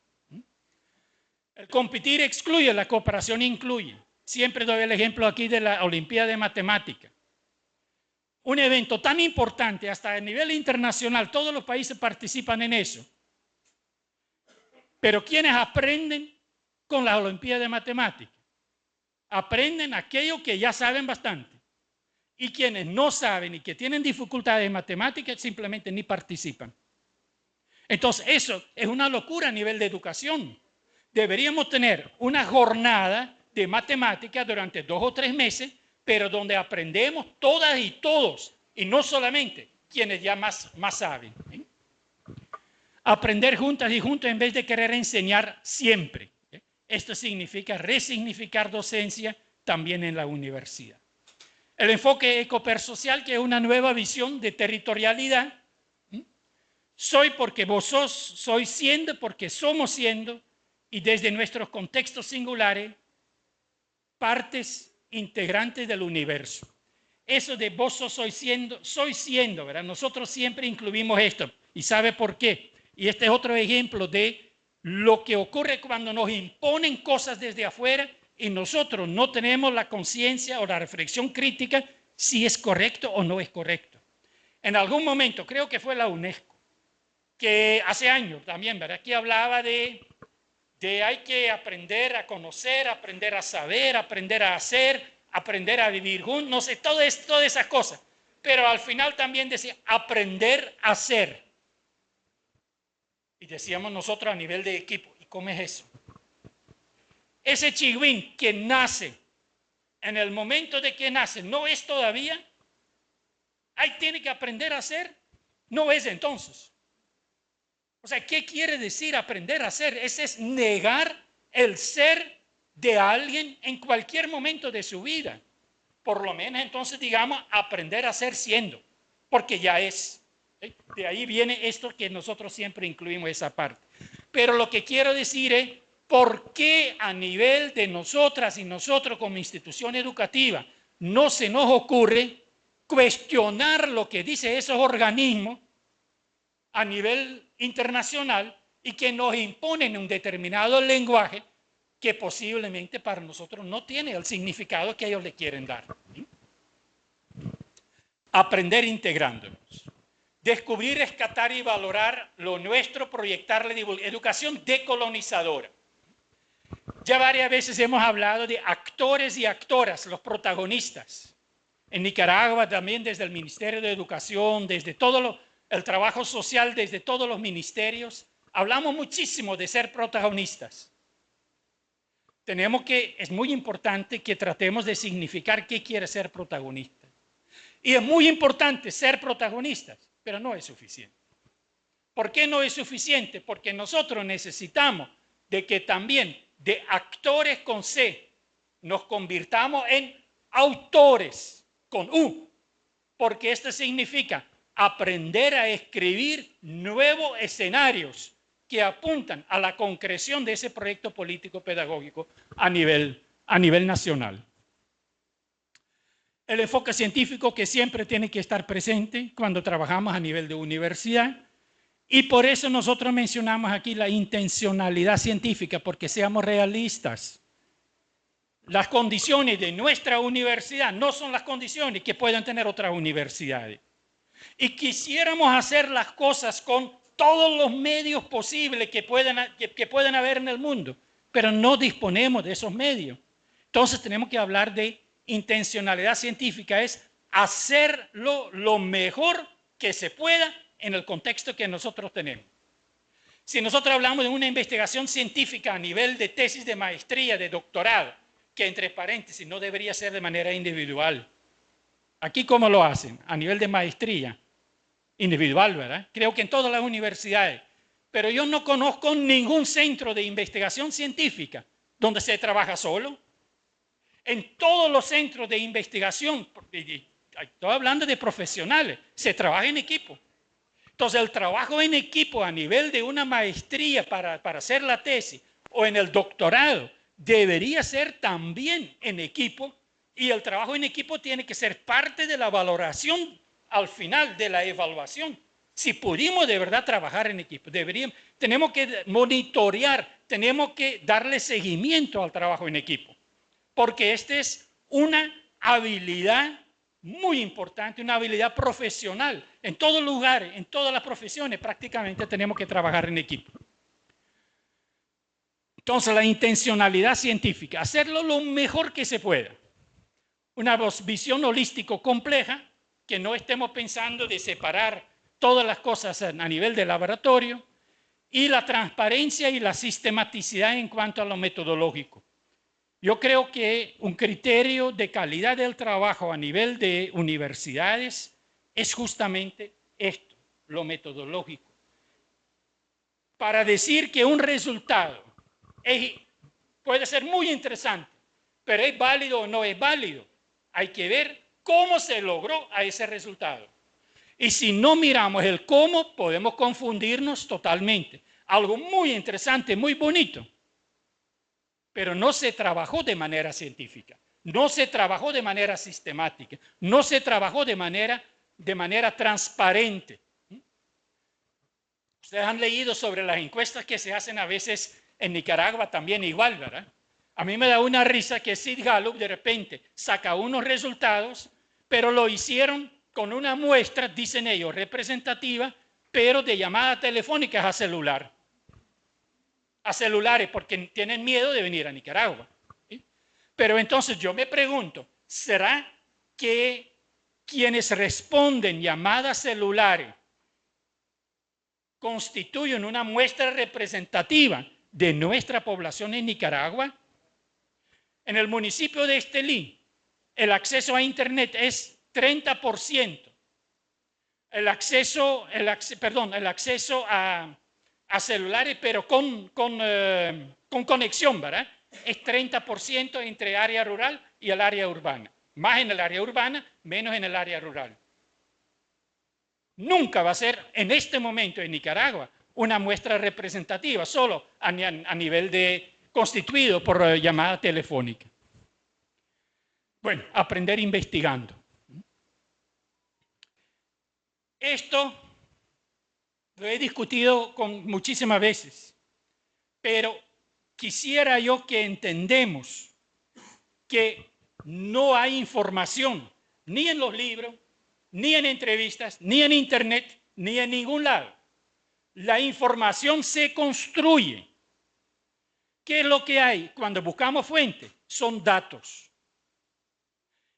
El competir excluye, la cooperación incluye. Siempre doy el ejemplo aquí de la Olimpiada de Matemática. Un evento tan importante, hasta a nivel internacional, todos los países participan en eso. Pero ¿quiénes aprenden con la Olimpiada de Matemática? Aprenden aquello que ya saben bastante. Y quienes no saben y que tienen dificultades en matemáticas simplemente ni participan. Entonces eso es una locura a nivel de educación. Deberíamos tener una jornada de matemáticas durante 2 o 3 meses, pero donde aprendemos todas y todos, y no solamente quienes ya más saben. ¿Eh? Aprender juntas y juntos en vez de querer enseñar siempre. ¿Eh? Esto significa resignificar docencia también en la universidad. El enfoque ecopersocial, que es una nueva visión de territorialidad. Soy porque vos sos, soy siendo porque somos siendo, y desde nuestros contextos singulares, partes integrantes del universo. Eso de vos sos, soy siendo, ¿verdad? Nosotros siempre incluimos esto. ¿Y sabe por qué? Y este es otro ejemplo de lo que ocurre cuando nos imponen cosas desde afuera y nosotros no tenemos la conciencia o la reflexión crítica si es correcto o no es correcto. En algún momento, creo que fue la UNESCO, que hace años también, ¿verdad? Aquí hablaba de hay que aprender a conocer, aprender a saber, aprender a hacer, aprender a vivir juntos, no sé, todas esas cosas. Pero al final también decía aprender a ser. Y decíamos nosotros a nivel de equipo, ¿y cómo es eso? Ese chihuín que nace, en el momento de que nace, no es todavía, ahí tiene que aprender a ser, no es entonces. O sea, ¿qué quiere decir aprender a ser? Ese es negar el ser de alguien en cualquier momento de su vida. Por lo menos entonces digamos aprender a ser siendo, porque ya es. ¿Sí? De ahí viene esto que nosotros siempre incluimos esa parte. Pero lo que quiero decir es, ¿por qué a nivel de nosotras y nosotros como institución educativa no se nos ocurre cuestionar lo que dicen esos organismos a nivel internacional y que nos imponen un determinado lenguaje que posiblemente para nosotros no tiene el significado que ellos le quieren dar? Aprender integrándonos. Descubrir, rescatar y valorar lo nuestro, proyectarle educación decolonizadora. Ya varias veces hemos hablado de actores y actoras, los protagonistas. En Nicaragua también desde el Ministerio de Educación, desde todo el trabajo social, desde todos los ministerios, hablamos muchísimo de ser protagonistas. Es muy importante que tratemos de significar qué quiere ser protagonista. Y es muy importante ser protagonistas, pero no es suficiente. ¿Por qué no es suficiente? Porque nosotros necesitamos de que también de actores con C nos convirtamos en autores con U, porque esto significa aprender a escribir nuevos escenarios que apuntan a la concreción de ese proyecto político pedagógico a nivel nacional. El enfoque científico que siempre tiene que estar presente cuando trabajamos a nivel de universidad, y por eso nosotros mencionamos aquí la intencionalidad científica, porque seamos realistas. Las condiciones de nuestra universidad no son las condiciones que puedan tener otras universidades. Y quisiéramos hacer las cosas con todos los medios posibles que puedan haber en el mundo, pero no disponemos de esos medios. Entonces tenemos que hablar de intencionalidad científica, es hacerlo lo mejor que se pueda en el contexto que nosotros tenemos. Si nosotros hablamos de una investigación científica a nivel de tesis de maestría, de doctorado, que entre paréntesis no debería ser de manera individual. Aquí, ¿cómo lo hacen? A nivel de maestría, individual, ¿verdad? Creo que en todas las universidades. Pero yo no conozco ningún centro de investigación científica donde se trabaja solo. En todos los centros de investigación, estoy hablando de profesionales, se trabaja en equipo. Entonces, el trabajo en equipo a nivel de una maestría para hacer la tesis o en el doctorado debería ser también en equipo, y el trabajo en equipo tiene que ser parte de la valoración al final de la evaluación. Si pudimos de verdad trabajar en equipo, tenemos que monitorear, tenemos que darle seguimiento al trabajo en equipo, porque esta es una habilidad muy importante, una habilidad profesional. En todos lugares, en todas las profesiones, prácticamente tenemos que trabajar en equipo. Entonces, la intencionalidad científica, hacerlo lo mejor que se pueda. Una visión holístico compleja, que no estemos pensando de separar todas las cosas a nivel de laboratorio, y la transparencia y la sistematicidad en cuanto a lo metodológico. Yo creo que un criterio de calidad del trabajo a nivel de universidades es justamente esto, lo metodológico. Para decir que un resultado puede ser muy interesante, pero ¿es válido o no es válido? Hay que ver cómo se logró a ese resultado. Y si no miramos el cómo, podemos confundirnos totalmente. Algo muy interesante, muy bonito, pero no se trabajó de manera científica, no se trabajó de manera sistemática, no se trabajó de manera transparente. Ustedes han leído sobre las encuestas que se hacen a veces en Nicaragua también igual, ¿verdad? A mí me da una risa que Sid Gallup de repente saca unos resultados, pero lo hicieron con una muestra, dicen ellos, representativa, pero de llamadas telefónicas a celular. A celulares, porque tienen miedo de venir a Nicaragua. ¿Sí? Pero entonces yo me pregunto, ¿será que quienes responden llamadas celulares constituyen una muestra representativa de nuestra población en Nicaragua? En el municipio de Estelí, el acceso a Internet es 30%. El acceso a celulares, pero con conexión, ¿verdad? Es 30% entre área rural y el área urbana. Más en el área urbana, menos en el área rural. Nunca va a ser, en este momento en Nicaragua, una muestra representativa, solo a nivel de constituido por llamada telefónica. Bueno, aprender investigando. Esto lo he discutido muchísimas veces, pero quisiera yo que entendemos que no hay información, ni en los libros, ni en entrevistas, ni en internet, ni en ningún lado. La información se construye. ¿Qué es lo que hay cuando buscamos fuentes? Son datos.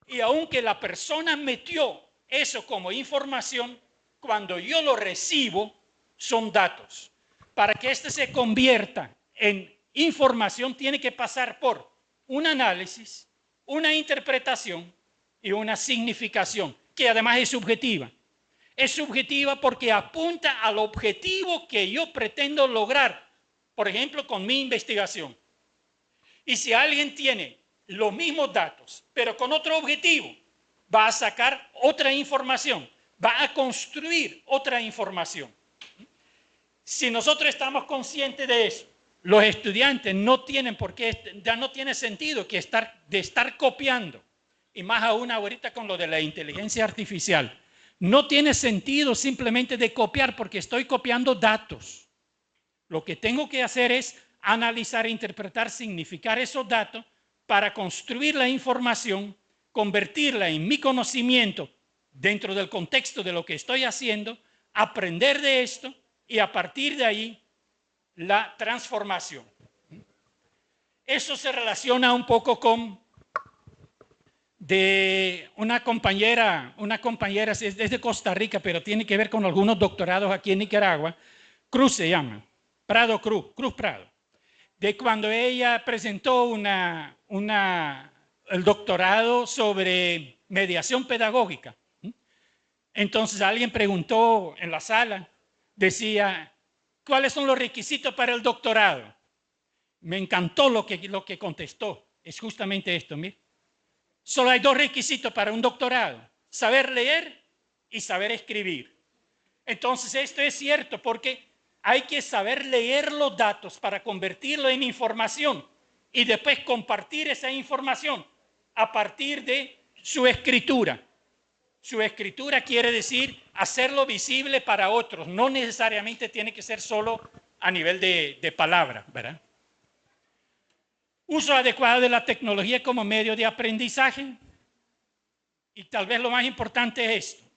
Y aunque la persona metió eso como información, cuando yo lo recibo, son datos. Para que este se convierta en información, tiene que pasar por un análisis, una interpretación y una significación, que además es subjetiva. Es subjetiva porque apunta al objetivo que yo pretendo lograr, por ejemplo, con mi investigación. Y si alguien tiene los mismos datos, pero con otro objetivo, va a sacar otra información, va a construir otra información. Si nosotros estamos conscientes de eso, los estudiantes no tienen por qué, ya no tiene sentido que estar copiando, y más aún ahorita con lo de la inteligencia artificial. No tiene sentido simplemente de copiar porque estoy copiando datos. Lo que tengo que hacer es analizar, interpretar, significar esos datos para construir la información, convertirla en mi conocimiento dentro del contexto de lo que estoy haciendo, aprender de esto y a partir de ahí la transformación. Eso se relaciona un poco con de una compañera es de Costa Rica, pero tiene que ver con algunos doctorados aquí en Nicaragua. Cruz se llama, Cruz Prado. De cuando ella presentó el doctorado sobre mediación pedagógica. Entonces alguien preguntó en la sala, decía, ¿cuáles son los requisitos para el doctorado? Me encantó lo que contestó. Es justamente esto, mire. Solo hay dos requisitos para un doctorado: saber leer y saber escribir. Entonces esto es cierto porque hay que saber leer los datos para convertirlo en información y después compartir esa información a partir de su escritura. Su escritura quiere decir hacerlo visible para otros, no necesariamente tiene que ser solo a nivel de palabra, ¿verdad? Uso adecuado de la tecnología como medio de aprendizaje. Y tal vez lo más importante es esto: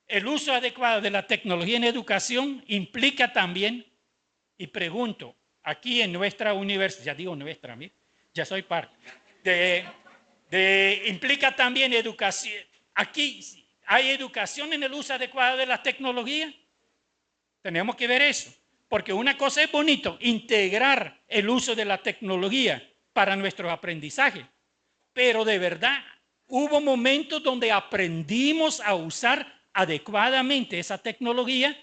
el uso adecuado de la tecnología en educación implica también, y pregunto, aquí en nuestra universidad, ya digo nuestra, ya soy parte, implica también educación. Aquí hay educación en el uso adecuado de la tecnología. Tenemos que ver eso, porque una cosa es bonito, integrar el uso de la tecnología para nuestro aprendizaje, pero de verdad hubo momentos donde aprendimos a usar adecuadamente esa tecnología.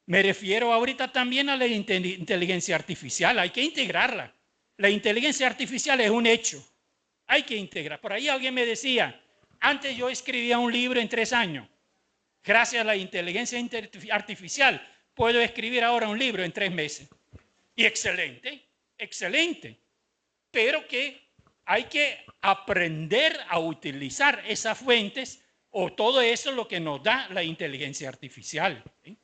Me refiero ahorita también a la inteligencia artificial, hay que integrarla. La inteligencia artificial es un hecho, hay que integrar. Por ahí alguien me decía, antes yo escribía un libro en 3 años, gracias a la inteligencia artificial puedo escribir ahora un libro en 3 meses. Y excelente, excelente. Pero que hay que aprender a utilizar esas fuentes o todo eso es lo que nos da la inteligencia artificial. ¿Sí?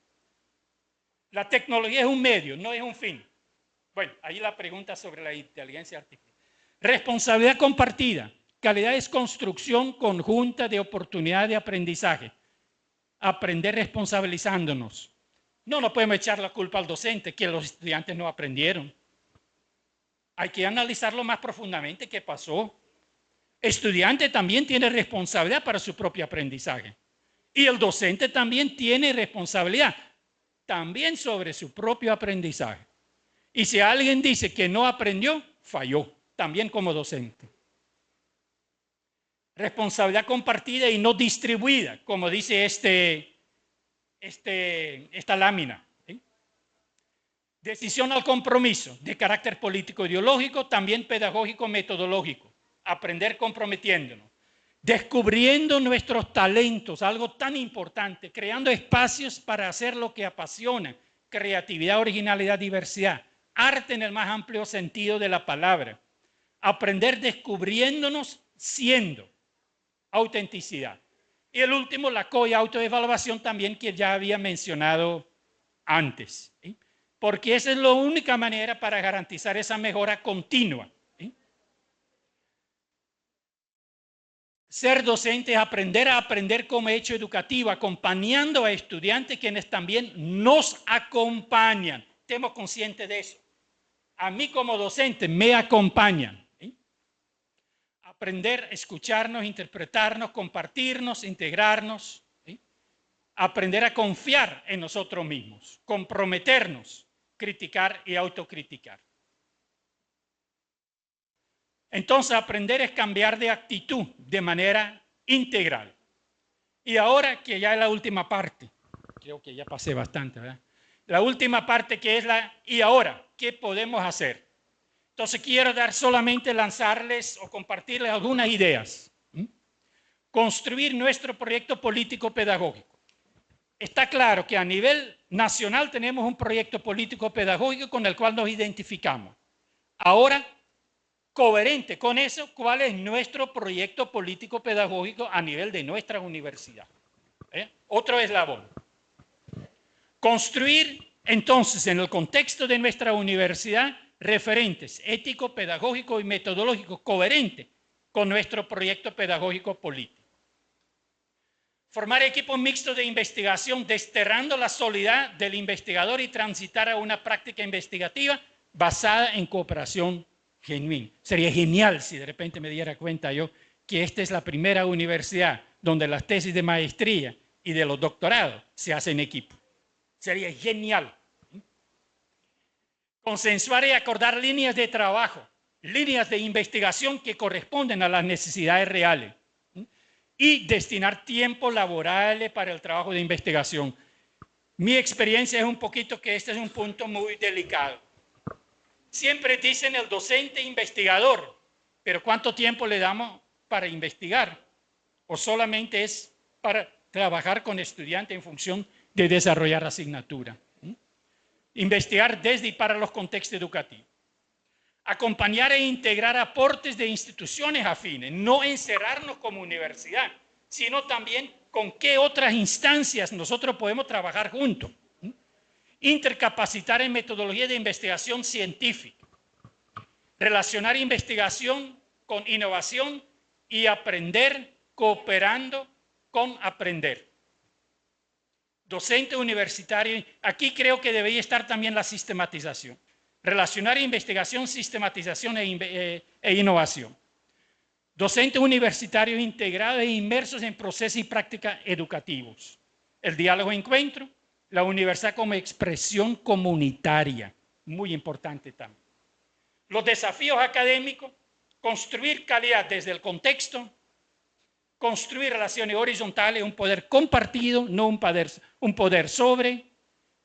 La tecnología es un medio, no es un fin. Bueno, ahí la pregunta sobre la inteligencia artificial. Responsabilidad compartida. Calidad es construcción conjunta de oportunidad de aprendizaje. Aprender responsabilizándonos. No podemos echar la culpa al docente que los estudiantes no aprendieron. Hay que analizarlo más profundamente qué pasó. Estudiante también tiene responsabilidad para su propio aprendizaje. Y el docente también tiene responsabilidad también sobre su propio aprendizaje. Y si alguien dice que no aprendió, falló, también como docente. Responsabilidad compartida y no distribuida, como dice esta lámina. ¿Sí? Decisión al compromiso de carácter político-ideológico, también pedagógico-metodológico. Aprender comprometiéndonos. Descubriendo nuestros talentos, algo tan importante, creando espacios para hacer lo que apasiona, creatividad, originalidad, diversidad, arte en el más amplio sentido de la palabra. Aprender descubriéndonos siendo, autenticidad. Y el último, la co- y autoevaluación también que ya había mencionado antes. ¿Sí? Porque esa es la única manera para garantizar esa mejora continua. ¿Sí? Ser docente es aprender a aprender como hecho educativo, acompañando a estudiantes quienes también nos acompañan. Estemos conscientes de eso. A mí como docente me acompañan. ¿Sí? Aprender, escucharnos, interpretarnos, compartirnos, integrarnos. ¿Sí? Aprender a confiar en nosotros mismos, comprometernos, criticar y autocriticar. Entonces, aprender es cambiar de actitud de manera integral. Y ahora que ya es la última parte, creo que ya pasé bastante, ¿verdad? La última parte que es ¿y ahora qué podemos hacer? Entonces, quiero solamente lanzarles o compartirles algunas ideas. Construir nuestro proyecto político pedagógico. está claro que a nivel nacional tenemos un proyecto político pedagógico con el cual nos identificamos. Ahora, coherente con eso, ¿cuál es nuestro proyecto político pedagógico a nivel de nuestra universidad? Otro eslabón. Construir, entonces, en el contexto de nuestra universidad, referentes ético, pedagógico y metodológico coherentes con nuestro proyecto pedagógico político. Formar equipos mixtos de investigación, desterrando la soledad del investigador y transitar a una práctica investigativa basada en cooperación genuina. Sería genial si de repente me diera cuenta yo que esta es la primera universidad donde las tesis de maestría y de los doctorados se hacen en equipo. Sería genial. Consensuar y acordar líneas de trabajo, líneas de investigación que corresponden a las necesidades reales y destinar tiempo laboral para el trabajo de investigación. Mi experiencia es un poquito que este es un punto muy delicado. Siempre dicen el docente investigador, pero ¿cuánto tiempo le damos para investigar? ¿O solamente es para trabajar con estudiantes en función de desarrollar asignatura? Investigar desde y para los contextos educativos. Acompañar e integrar aportes de instituciones afines, no encerrarnos como universidad, sino también con qué otras instancias nosotros podemos trabajar juntos. Intercapacitar en metodología de investigación científica. Relacionar investigación con innovación y aprender cooperando con aprender. Docente universitario, aquí creo que debería estar también la sistematización. Relacionar investigación, sistematización e innovación. Docentes universitarios integrados e inmersos en procesos y prácticas educativos. El diálogo encuentro, la universidad como expresión comunitaria, muy importante también. Los desafíos académicos, construir calidad desde el contexto, construir relaciones horizontales, un poder compartido, no un poder sobre,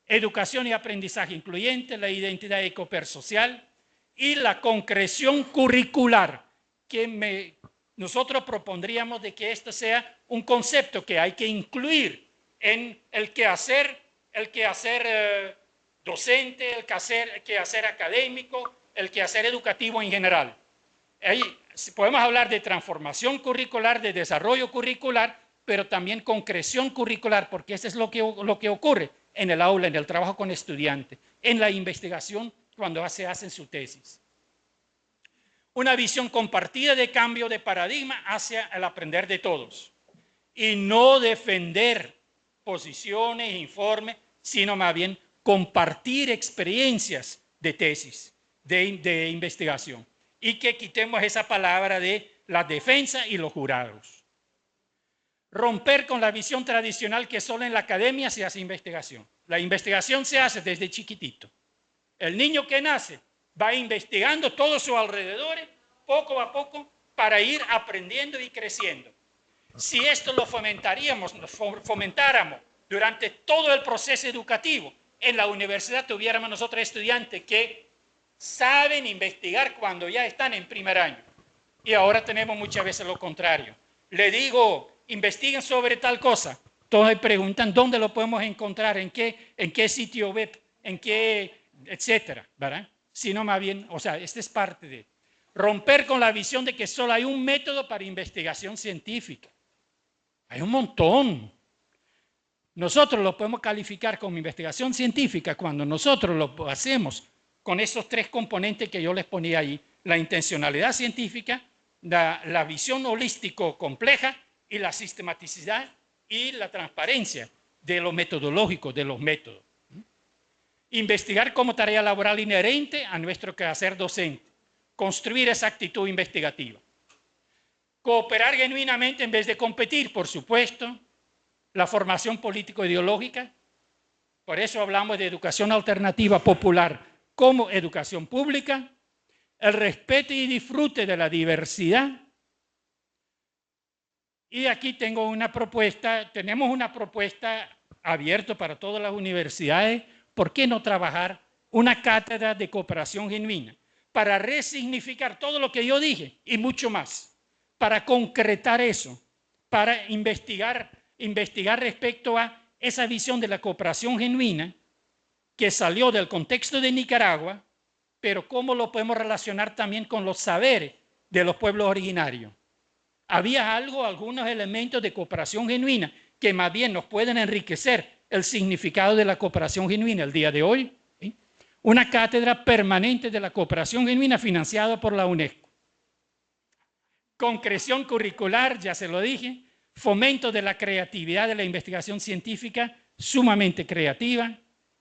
educación y aprendizaje incluyente, la identidad ecopersocial y la concreción curricular, que nosotros propondríamos de que esto sea un concepto que hay que incluir en el quehacer docente, el quehacer académico, el quehacer educativo en general. Ahí podemos hablar de transformación curricular, de desarrollo curricular, pero también concreción curricular, porque eso es lo que ocurre en el aula, en el trabajo con estudiantes, en la investigación cuando se hacen su tesis. Una visión compartida de cambio de paradigma hacia el aprender de todos y no defender posiciones, informes, sino más bien compartir experiencias de tesis, de investigación y que quitemos esa palabra de la defensa y los jurados. Romper con la visión tradicional que solo en la academia se hace investigación. La investigación se hace desde chiquitito. El niño que nace va investigando todo su alrededor, poco a poco, para ir aprendiendo y creciendo. Si esto lo fomentáramos durante todo el proceso educativo, en la universidad tuviéramos nosotros estudiantes que saben investigar cuando ya están en primer año. Y ahora tenemos muchas veces lo contrario. Le digo, investiguen sobre tal cosa. Todos me preguntan dónde lo podemos encontrar, en qué sitio web, en qué, etcétera, ¿verdad? Sino más bien, o sea, esta es parte de romper con la visión de que solo hay un método para investigación científica. Hay un montón. Nosotros lo podemos calificar como investigación científica cuando nosotros lo hacemos con esos tres componentes que yo les ponía ahí: la intencionalidad científica, la visión holístico compleja y la sistematicidad y la transparencia de lo metodológico, de los métodos. Investigar como tarea laboral inherente a nuestro quehacer docente. Construir esa actitud investigativa. Cooperar genuinamente en vez de competir, por supuesto. La formación político-ideológica. Por eso hablamos de educación alternativa popular como educación pública. El respeto y disfrute de la diversidad. Y aquí tengo una propuesta, tenemos una propuesta abierta para todas las universidades. ¿Por qué no trabajar una cátedra de cooperación genuina? Para resignificar todo lo que yo dije y mucho más. Para concretar eso. Para investigar respecto a esa visión de la cooperación genuina que salió del contexto de Nicaragua, pero cómo lo podemos relacionar también con los saberes de los pueblos originarios. Había algunos elementos de cooperación genuina que más bien nos pueden enriquecer el significado de la cooperación genuina el día de hoy. ¿Sí? Una cátedra permanente de la cooperación genuina financiada por la UNESCO. Concreción curricular, ya se lo dije. Fomento de la creatividad de la investigación científica, sumamente creativa.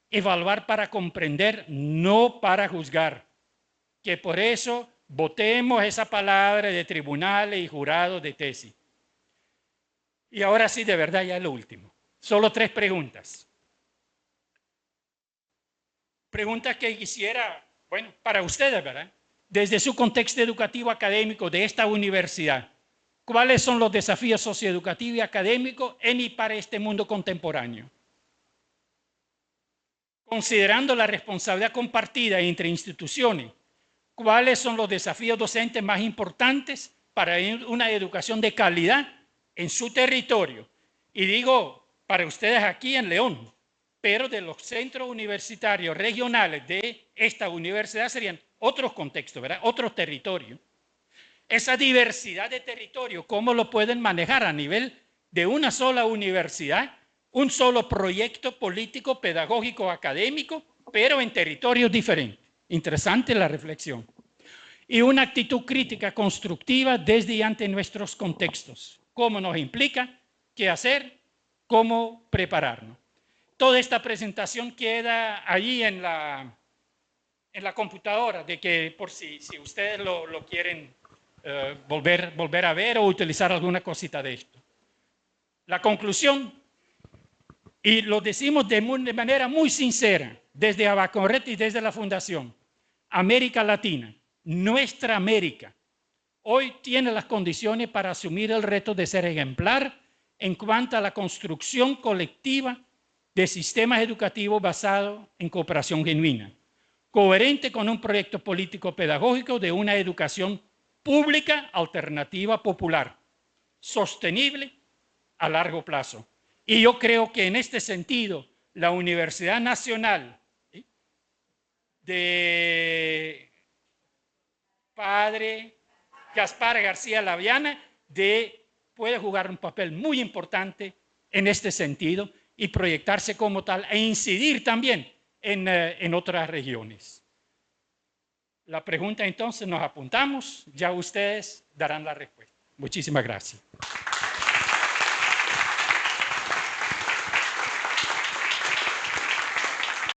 Evaluar para comprender, no para juzgar. Que por eso votemos esa palabra de tribunales y jurados de tesis. Y ahora sí, de verdad, ya lo último. Solo 3 preguntas. Preguntas que quisiera, bueno, para ustedes, ¿verdad? Desde su contexto educativo académico de esta universidad, ¿cuáles son los desafíos socioeducativos y académicos en y para este mundo contemporáneo? Considerando la responsabilidad compartida entre instituciones, ¿cuáles son los desafíos docentes más importantes para una educación de calidad en su territorio? Y digo, para ustedes aquí en León, pero de los centros universitarios regionales de esta universidad serían otros contextos, ¿verdad? Otros territorios. Esa diversidad de territorios, ¿cómo lo pueden manejar a nivel de una sola universidad? Un solo proyecto político, pedagógico, académico, pero en territorios diferentes. Interesante la reflexión. Y una actitud crítica constructiva desde y ante nuestros contextos. ¿Cómo nos implica? ¿Qué hacer? ¿Cómo prepararnos? Toda esta presentación queda allí en la computadora, de que por si ustedes lo quieren volver a ver o utilizar alguna cosita de esto. La conclusión, y lo decimos de manera muy sincera, desde Abacorret y desde la Fundación, América Latina, nuestra América, hoy tiene las condiciones para asumir el reto de ser ejemplar en cuanto a la construcción colectiva de sistemas educativos basados en cooperación genuina, coherente con un proyecto político pedagógico de una educación pública alternativa popular, sostenible a largo plazo. Y yo creo que en este sentido, la Universidad Nacional de Padre Gaspar García Laviana puede jugar un papel muy importante en este sentido y proyectarse como tal e incidir también en otras regiones. La pregunta entonces nos apuntamos, ya ustedes darán la respuesta. Muchísimas gracias.